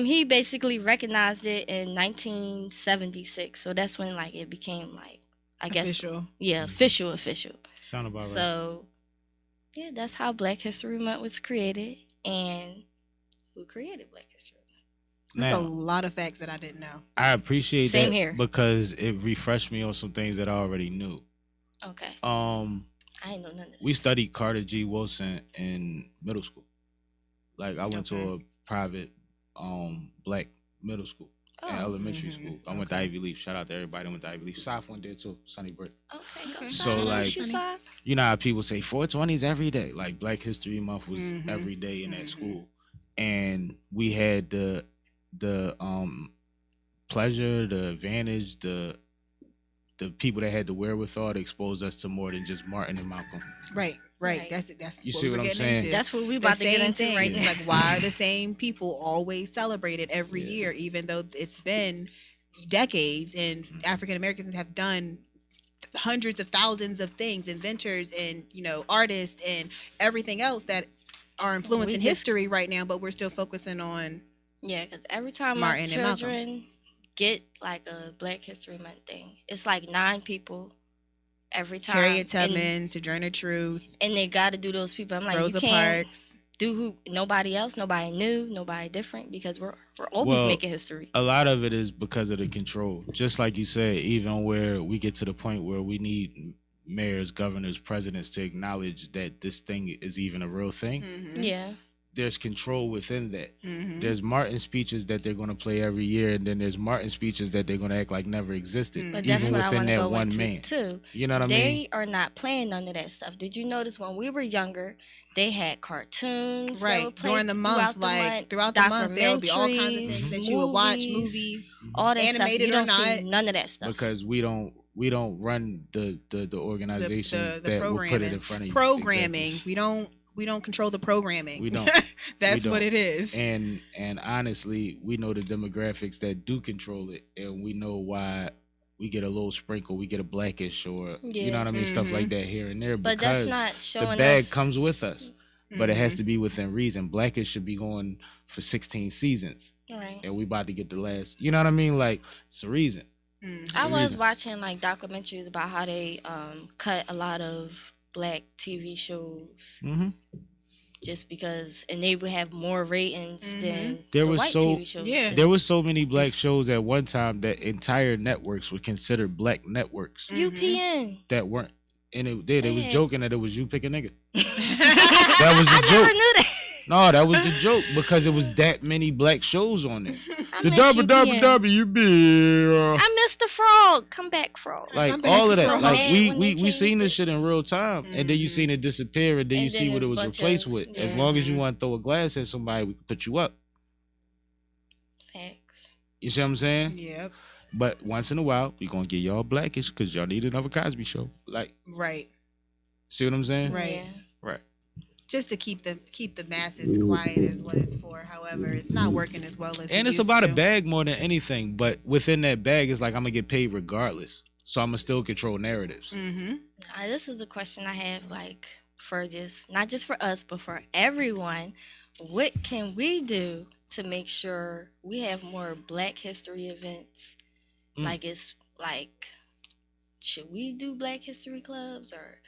He basically recognized it in 1976. So that's when like it became like, I guess. Official. Yeah, official. Sound about right. So, yeah, that's how Black History Month was created. And who created Black History Month? That's a lot of facts that I didn't know. I appreciate Same that here. because it refreshed me on some things that I already knew. Okay. I ain't know none of this. We studied Carter G. Wilson in middle school. Like I went to a private Black middle school and elementary school. I went to Ivy Leaf. Shout out to everybody that went to Ivy Leaf. Soph went there too. Sunny Brick. Okay. So like, you know how people say 420s every day. Like Black History Month was every day in that school, and we had the pleasure, the advantage, the people that had the wherewithal to expose us to more than just Martin and Malcolm. Right. That's you what see we're what I'm getting saying? into. That's what we about to get into thing. right It's now. like, why are the same people always celebrated every year, even though it's been decades and African Americans have done hundreds of thousands of things, inventors and artists and everything else that are influencing history right now, but we're still focusing on because every time Martin my children get like a Black History Month thing, it's like 9 people every time. Harriet Tubman, Sojourner Truth, and they got to do those people. I'm like, Rosa you can't Parks. Do nobody else, nobody new, nobody different, because we're always making history. A lot of it is because of the control. Just like you said, even where we get to the point where we need mayors, governors, presidents to acknowledge that this thing is even a real thing. Yeah. There's control within that. There's Martin speeches that they're going to play every year, and then there's Martin speeches that they're going to act like never existed, But even that's what within I that go one into man. Too. You know what I mean? They are not playing none of that stuff. Did you notice when we were younger, they had cartoons right during the month, throughout the month there would be all kinds of things that you would watch, movies, all that animated stuff. or not. See none of that stuff Because we don't run the organizations that will put it in front of you. Programming. Exactly. We don't control the programming. We don't. That's what it is. And honestly, we know the demographics that do control it, and we know why we get a little sprinkle, we get a blackish, or you know what I mean, stuff like that here and there. But because that's not showing the bag us. comes with us, but it has to be within reason. Blackish should be going for 16 seasons, right? And we about to get the last. You know what I mean? Like it's a reason. I was watching like documentaries about how they cut a lot of Black TV shows. Just because, and they would have more ratings than the white TV shows. Yeah, there was so many Black shows at one time that entire networks were considered Black networks. UPN that weren't, and they was joking that it was you pick a nigga. That was the joke. I never knew that. No, that was the joke because it was that many Black shows on there. The WWW. I missed the Frog. Come back, Frog. Like all of that. So like we seen this shit in real time, and then you seen it disappear, and then you see what it was replaced with. Yeah. As long as you want to throw a glass at somebody, we can put you up. Facts. You see what I'm saying? Yep. But once in a while, we gonna get y'all Blackish because y'all need another Cosby show. Like, right. See what I'm saying? Right. Yeah. Right. Just to keep the masses quiet is what it's for. However, it's not working as well as and it's about a bag more than anything. But within that bag, it's like I'm gonna get paid regardless. So I'm gonna still control narratives. This is a question I have, like for just not just for us, but for everyone. What can we do to make sure we have more Black history events Like, it's like, should we do Black History clubs or,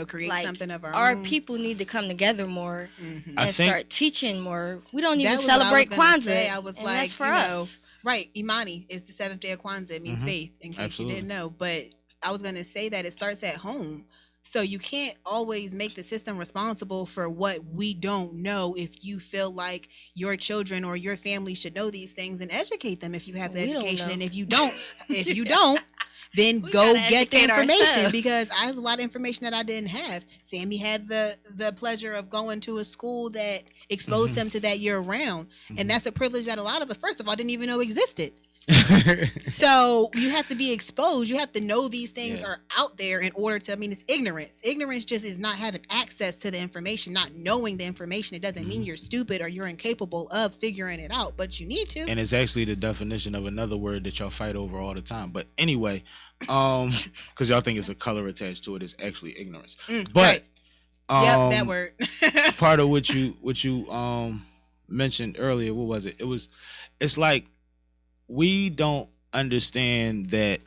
create like, something of our our own? people need to come together more Mm-hmm. and start teaching more. We don't even That was what celebrate I was gonna Kwanzaa. say. I was and like, that's for us. right, Imani is the 7th day of Kwanzaa. It means faith, in case you didn't know. But I was going to say that it starts at home. So you can't always make the system responsible for what we don't know. If you feel like your children or your family should know these things, and educate them if you have the education. And if you don't, then go get the information ourselves. Because I have a lot of information that I didn't have. Sammy had the pleasure of going to a school that exposed him to that year round. And that's a privilege that a lot of us, first of all, didn't even know existed. So you have to be exposed. You have to know these things are out there in order to, it's ignorance. Ignorance just is not having access to the information, not knowing the information. It doesn't mean you're stupid or you're incapable of figuring it out, but you need to. And it's actually the definition of another word that y'all fight over all the time. But anyway, because y'all think it's a color attached to it, it's actually ignorance. But yep, that word. Part of what you mentioned earlier, what was it? It's like, we don't understand that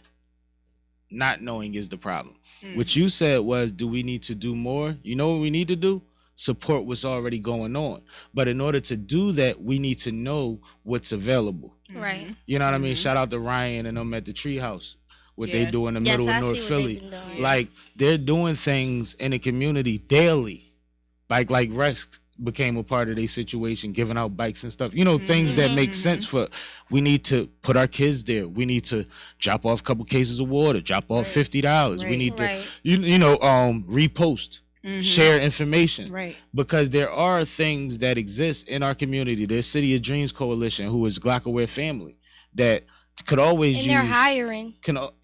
not knowing is the problem. What you said was, do we need to do more? You know what we need to do? Support what's already going on. But in order to do that, we need to know what's available. Right. You know what I mean? Shout out to Ryan and them at the Treehouse. What they do in the middle of North Philly. Like, they're doing things in the community daily. Like Rex became a part of their situation, giving out bikes and stuff, things that make sense for. We need to put our kids there. We need to drop off a couple cases of water, drop off $50. We need to repost, share information, because there are things that exist in our community. There's City of Dreams Coalition, who is Glockaware family, that could always use. And they're hiring.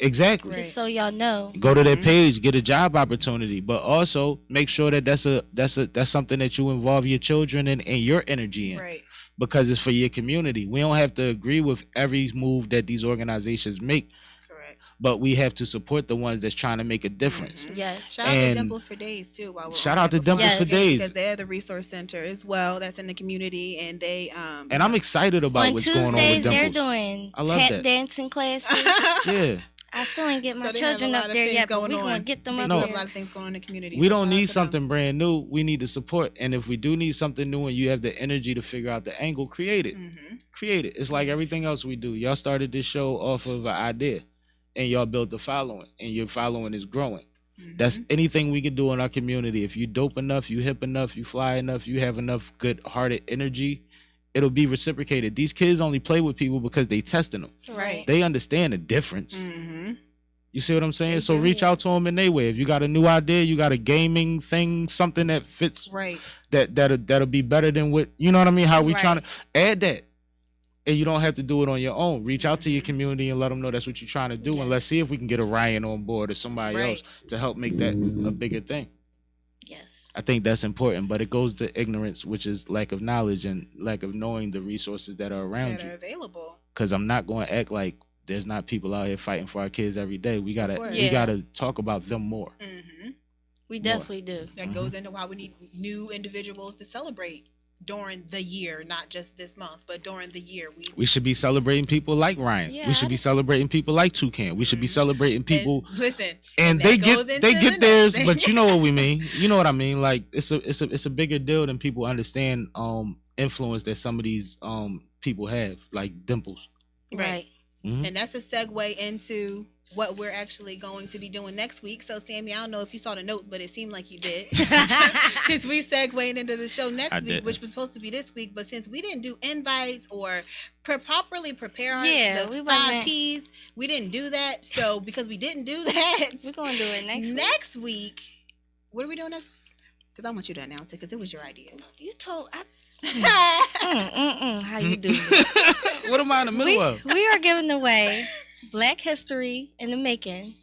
Exactly. Just so y'all know. Go to their page, get a job opportunity, but also make sure that that's something that you involve your children and your energy in. Right. Because it's for your community. We don't have to agree with every move that these organizations make. Correct. But we have to support the ones that's trying to make a difference. Yes. Shout out to Dimples for Days too. Shout out to Dimples for Days, because they're the resource center as well. That's in the community, and they and I'm excited about what's going on with Dimples. On Tuesdays, they're doing tap dancing classes. Yeah. I still ain't get my children up there yet, but we're going to get them up there. They have a lot of things going on in the community. We don't need something brand new. We need to support. And if we do need something new and you have the energy to figure out the angle, create it. Create it. It's like everything else we do. Y'all started this show off of an idea, and y'all built the following, and your following is growing. That's anything we can do in our community. If you dope enough, you hip enough, you fly enough, you have enough good-hearted energy, it'll be reciprocated. These kids only play with people because they testing them. Right. They understand the difference. You see what I'm saying? So reach out to them in their way. If you got a new idea, you got a gaming thing, something that fits, that'll be better than what, you know what I mean? How we trying to add that. And you don't have to do it on your own. Reach out to your community and let them know that's what you're trying to do. And let's see if we can get a Ryan on board or somebody else to help make that a bigger thing. Yes. I think that's important, but it goes to ignorance, which is lack of knowledge and lack of knowing the resources that are around you. That are available. Because I'm not going to act like there's not people out here fighting for our kids every day. We gotta talk about them more. We definitely do. That goes into why we need new individuals to celebrate during the year, not just this month, but during the year. We should be celebrating people like Ryan. We should be celebrating people like Toucan. We should be celebrating people. And listen, and they get theirs, but you know what we mean. You know what I mean. Like it's a bigger deal than people understand. Influence that some of these people have, like Dimples. Right. And that's a segue into what we're actually going to be doing next week. So, Sammy, I don't know if you saw the notes, but it seemed like you did. Since we segued into the show next week, which was supposed to be this week, but since we didn't do invites or properly prepare the 5 Ps, we didn't do that. So, because we didn't do that, we're going to do it next week. What are we doing next week? Because I want you to announce it, because it was your idea. You told... How you do? What am I in the middle of? We are giving away Black History in the Making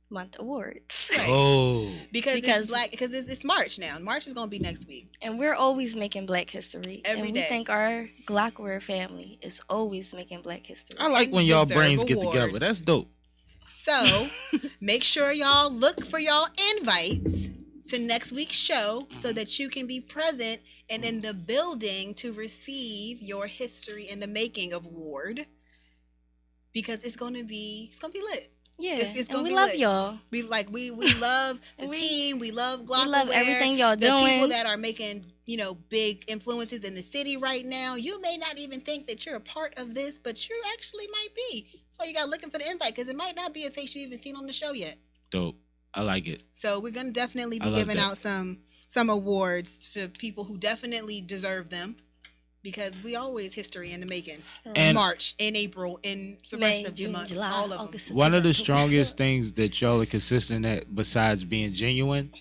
Month awards. Right. Oh, because it's March now. March is going to be next week, and we're always making Black History every day. We think our Glockware family is always making Black History. I like when y'all brains get together. That's dope. So make sure y'all look for y'all invites to next week's show so that you can be present and in the building to receive your History in the Making award. because it's gonna be lit. Yeah, it's and gonna we be love lit. y'all. We love the team. We love Glockware. We love everything y'all the doing. people that are making big influences in the city right now. You may not even think that you're a part of this, but you actually might be. That's why you got looking for the invite, because it might not be a face you even seen on the show yet. Dope. I like it. So we're gonna definitely be giving out some awards for people who definitely deserve them. Because we always history in the making. In March, in April, in the May, rest of June, the month, July, all of August, them. One of the strongest things that y'all are consistent at, besides being genuine,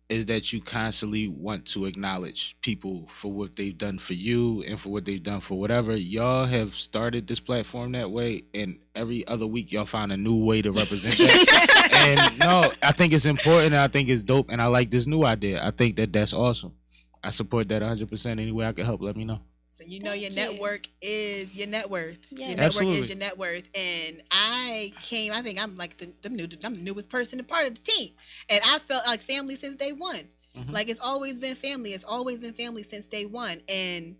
is that you constantly want to acknowledge people for what they've done for you and for what they've done for whatever. Y'all have started this platform that way, and every other week y'all find a new way to represent that. And no, I think it's important, and I think it's dope, and I like this new idea. I think that that's awesome. I support that 100%. Any way I can help, let me know. So your network is your net worth. Yeah. Your network Absolutely. is your net worth. And I think I'm like I'm the newest person a part of the team. And I felt like family since day one. Mm-hmm. Like it's always been family. It's always been family since day one. And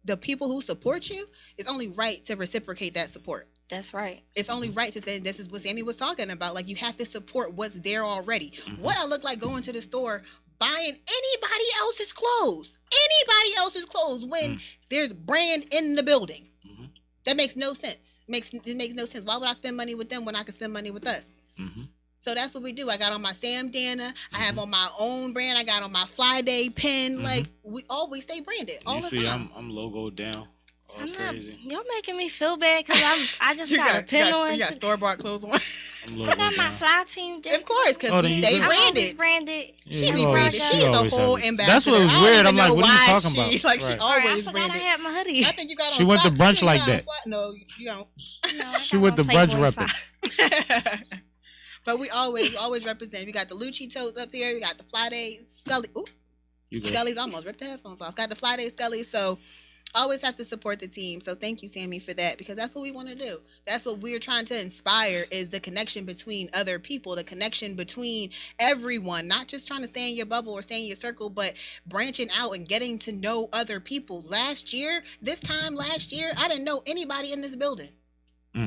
the people who support you, it's only right to reciprocate that support. That's right. It's only right to say this is what Sammy was talking about. Like you have to support what's there already. Mm-hmm. What I look like going to the store buying anybody else's clothes. Anybody else's clothes when there's brand in the building. Mm-hmm. That makes no sense. It makes no sense. Why would I spend money with them when I can spend money with us? Mm-hmm. So that's what we do. I got on my Sam Dana. I have on my own brand. I got on my Fly Day pin. Mm-hmm. Like we always stay branded all You the see, time. I'm logoed down. All crazy. Y'all making me feel bad because I just got a pin on. You got store-bought clothes on. I'm I got logoed my down. fly team. Of course, because Oh, we then you stay do. I'm always branded. branded. She Yeah, be you always- branded. she She's a always whole have it. ambassador. That's what was I don't weird. even I'm like, know what are you why talking she- about? Like she Right. always I forgot branded. I had my hoodie. I think you got on She went to socks, brunch too. like You got on that. No, you don't. No, I She got went my to brunch Playboy repping. socks. But we always represent. We got the LouchieTotes up here. We got the Fly Day Scully. Ooh, You go. Scully's almost ripped the headphones off. Got the Fly Day Scully. So always have to support the team. So thank you, Sammy, for that, because that's what we want to do. That's what we're trying to inspire, is the connection between other people, the connection between everyone, not just trying to stay in your bubble or stay in your circle, but branching out and getting to know other people. This time last year, I didn't know anybody in this building.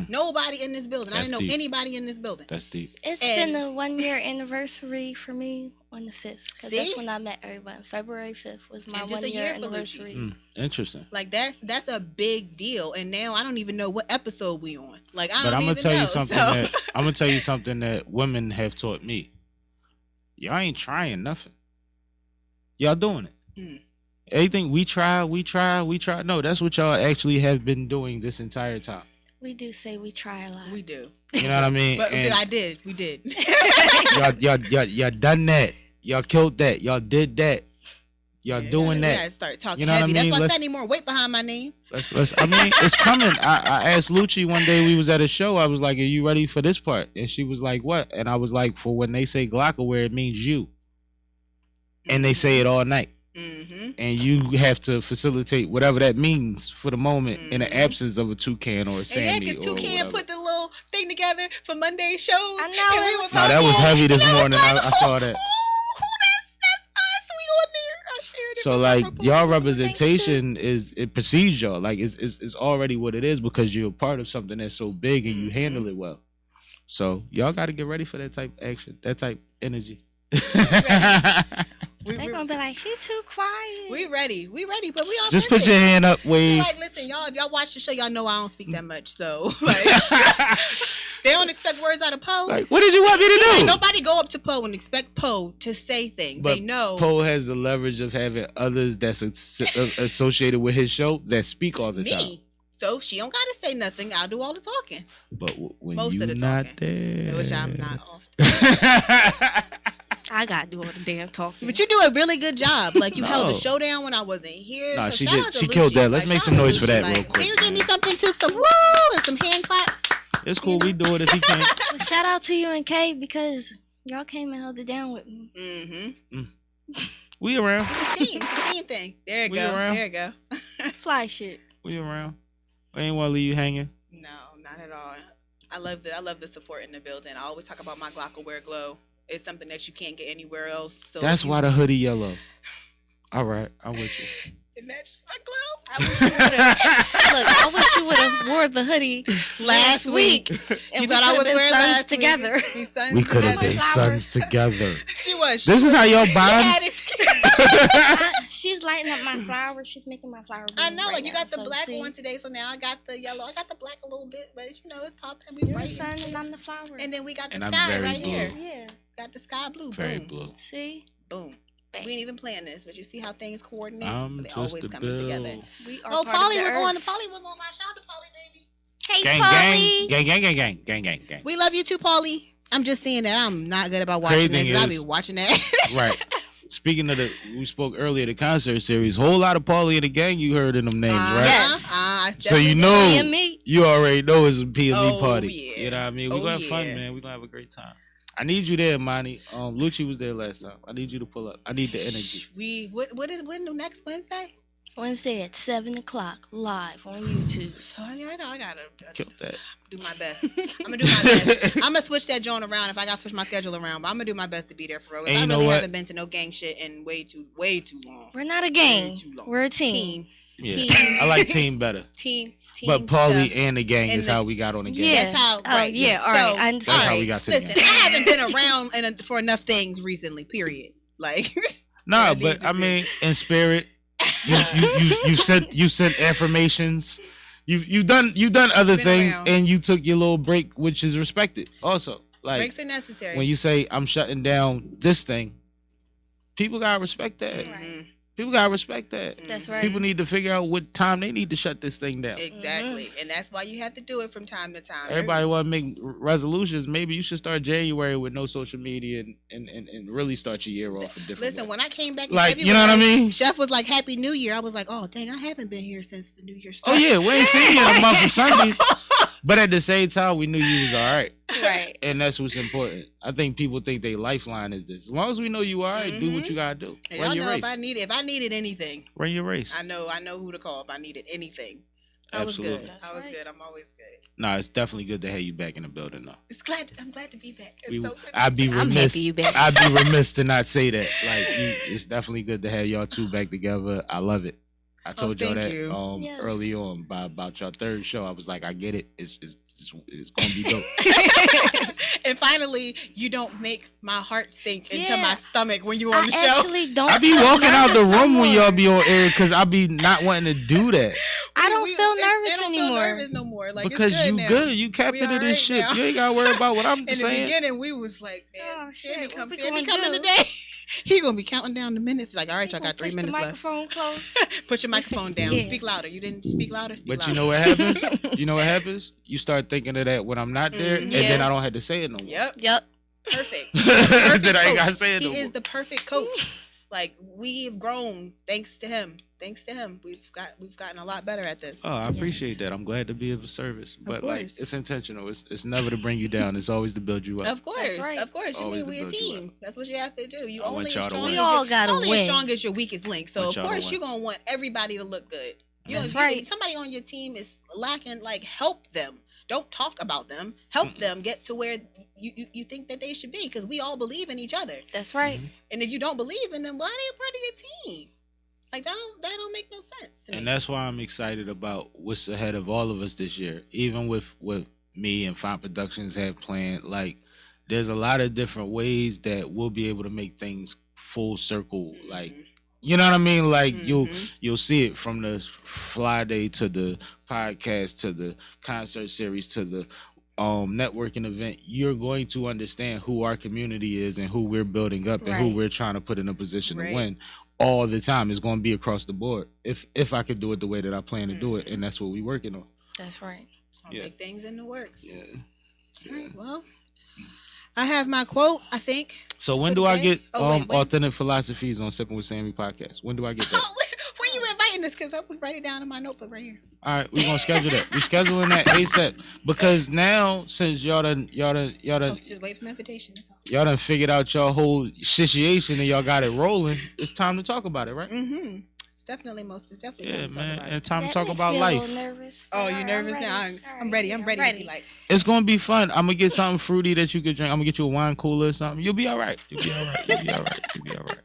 Nobody in this building. I That's didn't know deep. anybody in this building. That's deep. It's And- been the 1 year anniversary for me on the 5th. Because See? that's when I met everybody. February 5th was my And just 1 a year year for anniversary. Interesting. Like that's a big deal. And now I don't even know what episode we on. Like I But don't I'm gonna even tell know. you something so. that I'm gonna tell you something that women have taught me. Y'all ain't trying nothing. Y'all doing it. Everything we try. No, that's what y'all actually have been doing this entire time. We do say we try a lot. We do. You know what I mean? But And I did. We did. y'all done that. Y'all killed that. Y'all did that. Y'all doing Yeah, that. start talking You know what heavy. I mean? That's why I Let's- said any more weight behind my name. Let's. I mean, it's coming. I asked Lucci one day, we was at a show. I was like, "Are you ready for this part?" And she was like, "What?" And I was like, "For when they say Glockware, it means you." And they say it all night. Mm-hmm. And you have to facilitate whatever that means for the moment in the absence of a Toucan or a And yeah, Sammy because or Toucan whatever. put the little thing together for Monday's shows. I know, And we it was was No, that was talking, heavy this and I was morning. like, I saw that. That's us. We on there. I shared it. So with like my y'all proposal. representation it precedes y'all. Like it's already what it is because you're a part of something that's so big and you handle it well. So y'all got to get ready for that type of action, that type of energy. We They're going to be like, she too quiet. we ready, but we all Just put your hand up, Wade. Like, listen, y'all. If y'all watch the show, y'all know I don't speak that much. So like, they don't expect words out of Poe. Like, what did you want me to do? Like, nobody go up to Poe and expect Poe to say things. But they know. Poe has the leverage of having others that's associated with his show that speak all the time. Me. So she don't gotta say nothing. I'll do all the talking. But when Most you of the not talking. there, Which I'm not often. I got to do all the damn talking. But you do a really good job. Like you held the No. show down when I wasn't here. Nah, so she shout did. out to She killed Lucci. that. Let's Like, make shout some out to noise for Lucci. that Like, real quick. Can you give me man. something too? Some woo and some hand claps. It's cool. We do it if he can. Well, shout out to you and Kay because y'all came and held it down with me. Mm-hmm. We around. It's a team thing. There you We go. around. There you go. Fly shit. We around. I ain't want to leave you hanging. No, not at all. I love the support in the building. I always talk about my Glockware glow. It's something that you can't get anywhere else. So That's why the hoodie yellow. All right, I'm with you. It matches my glow. I wish you would have wore the hoodie last week. And you thought I was wearing sons last together. Week. We could have been sons together. She was. This is how y'all bond. She's lighting up my flowers. She's making my flower. I know, right like you now, got the so black see? one today, so now I got the yellow. I got the black a little bit, but you know it's popping. We You're the bright. sun and I'm the flower. And then we got the And I'm sky very right blue. here. Yeah. Got the sky blue. Very Boom. blue. See? Boom. Bang. We ain't even plan this, but you see how things coordinate. I'm they just always a coming together. bill. We are Oh, part Polly of the was earth. on. Polly was on my shout out to Polly, baby. Hey, Gang, Polly. gang, gang, gang, gang, gang, gang, gang. We love you too, Polly. I'm just saying that I'm not good about watching Crazy this. I'll is- be watching that. Right. Speaking of we spoke earlier, the concert series. Whole lot of Paulie and the gang you heard in them names, right? Yes. So you Me know, and me. you already know it's a P&B Oh, party. yeah. You know what I mean? We Oh, gonna have fun, yeah. man. We gonna have a great time. I need you there, Imani. Lucci was there last time. I need you to pull up. I need the energy. When the next Wednesday? Wednesday at 7 o'clock live on YouTube. So I know I gotta Kill that. do my best. I'm gonna do my best. I'm gonna switch that joint around if I gotta switch my schedule around. But I'm gonna do my best to be there for real. And I you know really what? haven't been to no gang shit in way too long. We're not a gang. Way too long. We're a team. Yeah. Team. I like team better. Team. But Paulie stuff. and the gang And is the- how we got on the gang. Yeah. That's how. Oh, Right. yeah, all So, right, I understand. That's how we got to the Listen, gang. I haven't been around for enough things recently. Period. Like. Nah, I but need to I be. mean, in spirit, you sent affirmations. You've done other Been things, around. and you took your little break, which is respected. Also, like Breaks are necessary. when you say I'm shutting down this thing, people gotta respect that. Mhm. People gotta respect that. That's right. People need to figure out what time they need to shut this thing down. Exactly, and that's why you have to do it from time to time. Everybody want to make resolutions. Maybe you should start January with no social media and really start your year off a different Listen, way. when I came back in Like, February, you know what I mean? Chef was like, "Happy New Year." I was like, "Oh, dang, I haven't been here since the New Year Oh started." yeah, we ain't seen you in a month of Sundays. But at the same time, we knew you was all right. Right. And that's what's important. I think people think their lifeline is this. As long as we know you all right, do what you gotta do. And Run y'all your know race. if I needed anything, Run your race. I know who to call if I needed anything. I was Absolutely. good. I was good. I'm always good. Nah, it's definitely good to have you back in the building, though. I'm glad to be back. It's We- so good. I'd be I'm remiss. happy you back. I'd be remiss to not say that. Like, it's definitely good to have y'all two back together. I love it. I told y'all thank that you. Yes. early on by about your third show. I was like, I get it. It's gonna be dope. And finally, you don't make my heart sink into Yeah. my stomach when you on I the show. actually don't. I be feel walking out the nervous room no when more. y'all be on air because I be not wanting to do that. I don't feel They nervous don't anymore. Feel nervous no more. Like Because it's good you now. good. You captain We of this alright shit. now. You ain't gotta worry about what I'm In the saying. beginning, we was like, man, Oh, shit, Sammy what we coming gonna do? today. He gonna be counting down the minutes. Like, all right, You y'all got gonna 3 push minutes the left. microphone close. Put your microphone down. Yeah. Speak louder. You didn't speak louder. Speak But louder. you know what happens? You know what happens? You start thinking of that when I'm not there, and then Yeah. I don't have to say it no more. Yep. Yep. Perfect. Then I ain't gotta coach. say it no He more. is the perfect coach. Like, we've grown thanks to him. Thanks to him, we've gotten a lot better at this. Oh, I appreciate that. I'm glad to be of service. But like, course. it's intentional. It's never to bring you down. It's always to build you up. Of course, right. of course. You Always mean we to a build you team? That's what you have to do. You I want only y'all as to strong win. as We all your, gotta only win. as strong as your weakest link. So Want of y'all to course win. you're gonna want everybody to look good. You That's know, right. If somebody on your team is lacking, like, help them. Don't talk about them. Help them get to where you think that they should be. Because we all believe in each other. That's right. And if you don't believe in them, why are they a part of your team? Like, that don't make no sense to me. And that's why I'm excited about what's ahead of all of us this year. Even with what me and Font Productions have planned, like, there's a lot of different ways that we'll be able to make things full circle. Like, you know what I mean? Like, you'll see it from the Fly Day to the podcast to the concert series to the networking event. You're going to understand who our community is and who we're building up and who Right. we're trying to put in a position Right. to win. All the time. It's going to be across the board. If I could do it the way that I plan to do it, and that's what we're working on. That's right. I'll make things in the works. Yeah. All right, well, I have my quote, I think. So when For do the I day? get Oh, wait, wait. Authentic Philosophies on Sipping with Sammy podcast? When do I get that? Oh, when you inviting this? Because I would write it down in my notebook right here. All right, we're gonna schedule that. We're scheduling that ASAP because now since y'all done Oh, just wait for my invitation. That's all. y'all done figured out your whole situation and y'all got it rolling, it's time to talk about it, right? Mm-hmm. It's definitely Yeah, time to man, talk about and it. time to That talk makes about me a life. little nervous. Oh, All you right, nervous now? All I'm ready. yeah, I'm ready to be like, It's gonna be fun. I'm gonna get something fruity that you could drink. I'm gonna get you a wine cooler or something. You'll be all right. You'll be all right. You'll be all right. You'll be all right.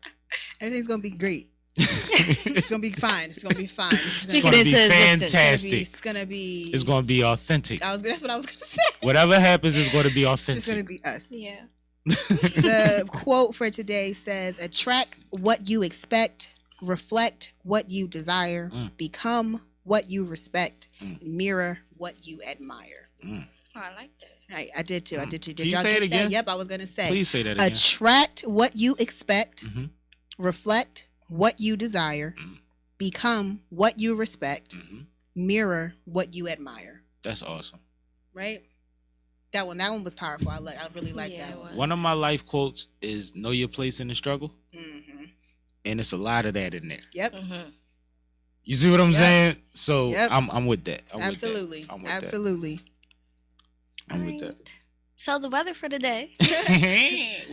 everything's gonna be great. It's gonna be fine. It's gonna be fine. It's It's gonna be fantastic. It's gonna be. It's gonna be authentic. That's what I was gonna say. Whatever happens is gonna be authentic. It's gonna be us. Yeah. The quote for today says, "Attract what you expect, reflect what you desire, become what you respect, mirror what you admire." Oh, I like that. Right, I did too. Did Can you y'all say get it again? that? Yep, I was gonna say. Please say that again. Attract what you expect, reflect what you desire, become what you respect, mirror what you admire. That's awesome. Right? That one was powerful. I really like that one. One of my life quotes is "Know your place in the struggle," and it's a lot of that in there. Yep. You see what I'm saying? So I'm with that. Absolutely. Absolutely. I'm with that. So the weather for today. We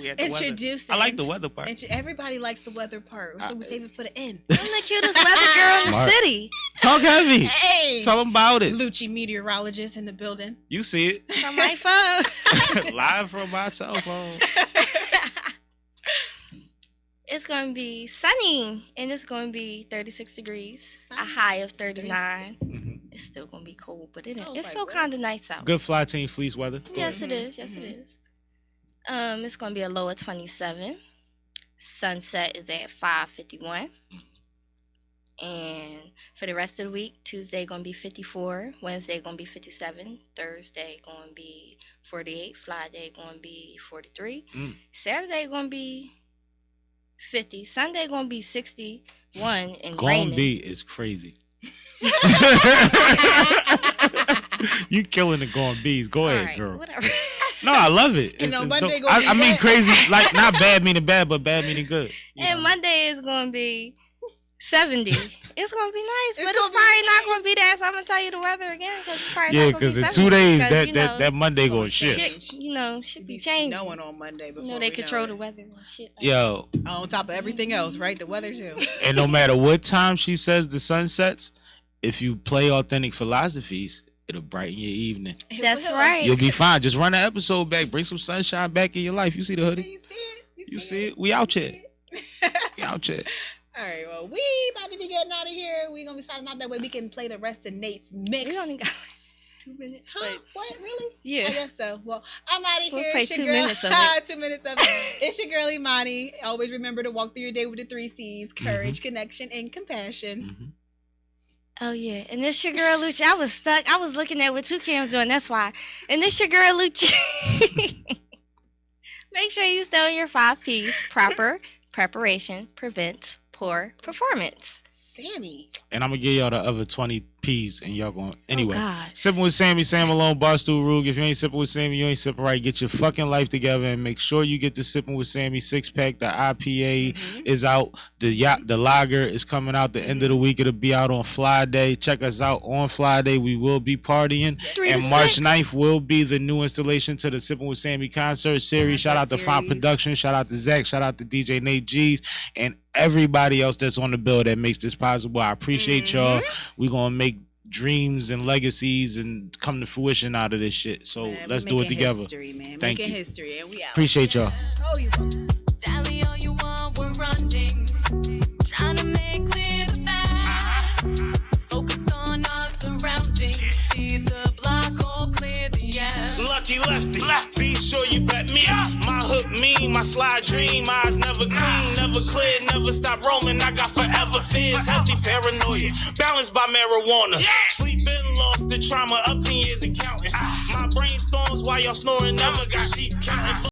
had the Introducing. weather. I like the weather part. Everybody likes the weather part. So we save it for the end. I'm the cutest weather girl in the city. Talk heavy. Hey. Tell them about it. Lucci meteorologist in the building. You see it. From my phone. Live from my cell phone. It's going to be sunny, and it's going to be 36 degrees, a high of 39. It's still going to be cold, but it feels kind of nice out. Good Fly Team Fleece weather. Yes, it is. Yes, it is. It's going to be a low of 27. Sunset is at 5:51. And for the rest of the week, Tuesday going to be 54. Wednesday going to be 57. Thursday going to be 48. Friday going to be 43. Saturday going to be 50. Sunday gonna be 61 and raining. Gonna be is crazy. You killing the going bees. Go ahead, right, girl. Whatever. No, I love it. And on Monday dope. I mean crazy, like not bad meaning bad, but bad meaning good. And Monday is gonna be 70. It's gonna be nice, but it's probably not gonna be that. So I'm gonna tell you the weather again because it's probably not gonna be 70. Because in 2 days that Monday gonna shift. Shit be changing. No one on Monday. They control the weather and shit. Yo. On top of everything else, right? The weather too. And no matter what time she says the sun sets, if you play Authentic Philosophies, it'll brighten your evening. That's right. You'll be fine. Just run the episode back. Bring some sunshine back in your life. You see the hoodie? You see it? You see it? We out here. We out here. All right, well, we about to be getting out of here. We're going to be signing out that way we can play the rest of Nate's mix. We only got 2 minutes. Huh? What? Really? Yeah. I guess so. Well, I'm out of We'll here. play It's 2 your girl. minutes of it. 2 minutes of it. It's your girl, Imani. Always remember to walk through your day with the 3 C's: courage, connection, and compassion. Oh, yeah. And this your girl, Lucci. I was stuck. I was looking at what Toucan was doing. That's why. And this your girl, Lucci. Make sure you stay on your 5 P's. Proper preparation prevents poor performance. Sammy. And I'm going to give y'all the other 20 P's and y'all going anyway. God. Sipping with Sammy, Sam Malone, Barstool Rug. If you ain't sipping with Sammy, you ain't sipping right. Get your fucking life together and make sure you get the Sipping with Sammy 6-pack. The IPA is out. The lager is coming out the end of the week. It'll be out on Fly Day. Check us out on Fly Day. We will be partying. 3 and to March 6. 9th will be the new installation to the Sipping with Sammy concert series. Shout out to Font Production. Shout out to Zach. Shout out to DJ Nate G's. And everybody else that's on the bill that makes this possible. I appreciate y'all. We're going to make dreams and legacies and come to fruition out of this shit. So let's do it together. History, man. Thank making you. history, and we out. Appreciate y'all. Oh, you welcome. Tell me all you want, we're running. Trying to make clear the path. Focused on our surroundings. See the block all clear, the air. Lucky lefty, be sure you bet me. My hook mean, my slide dream. Eyes never clean, never clear, never stop roaming. I got forever fears, healthy paranoia. Balanced by marijuana. Sleeping, lost the trauma, up 10 years and counting. My brain storms while y'all snoring, never got sheep counting.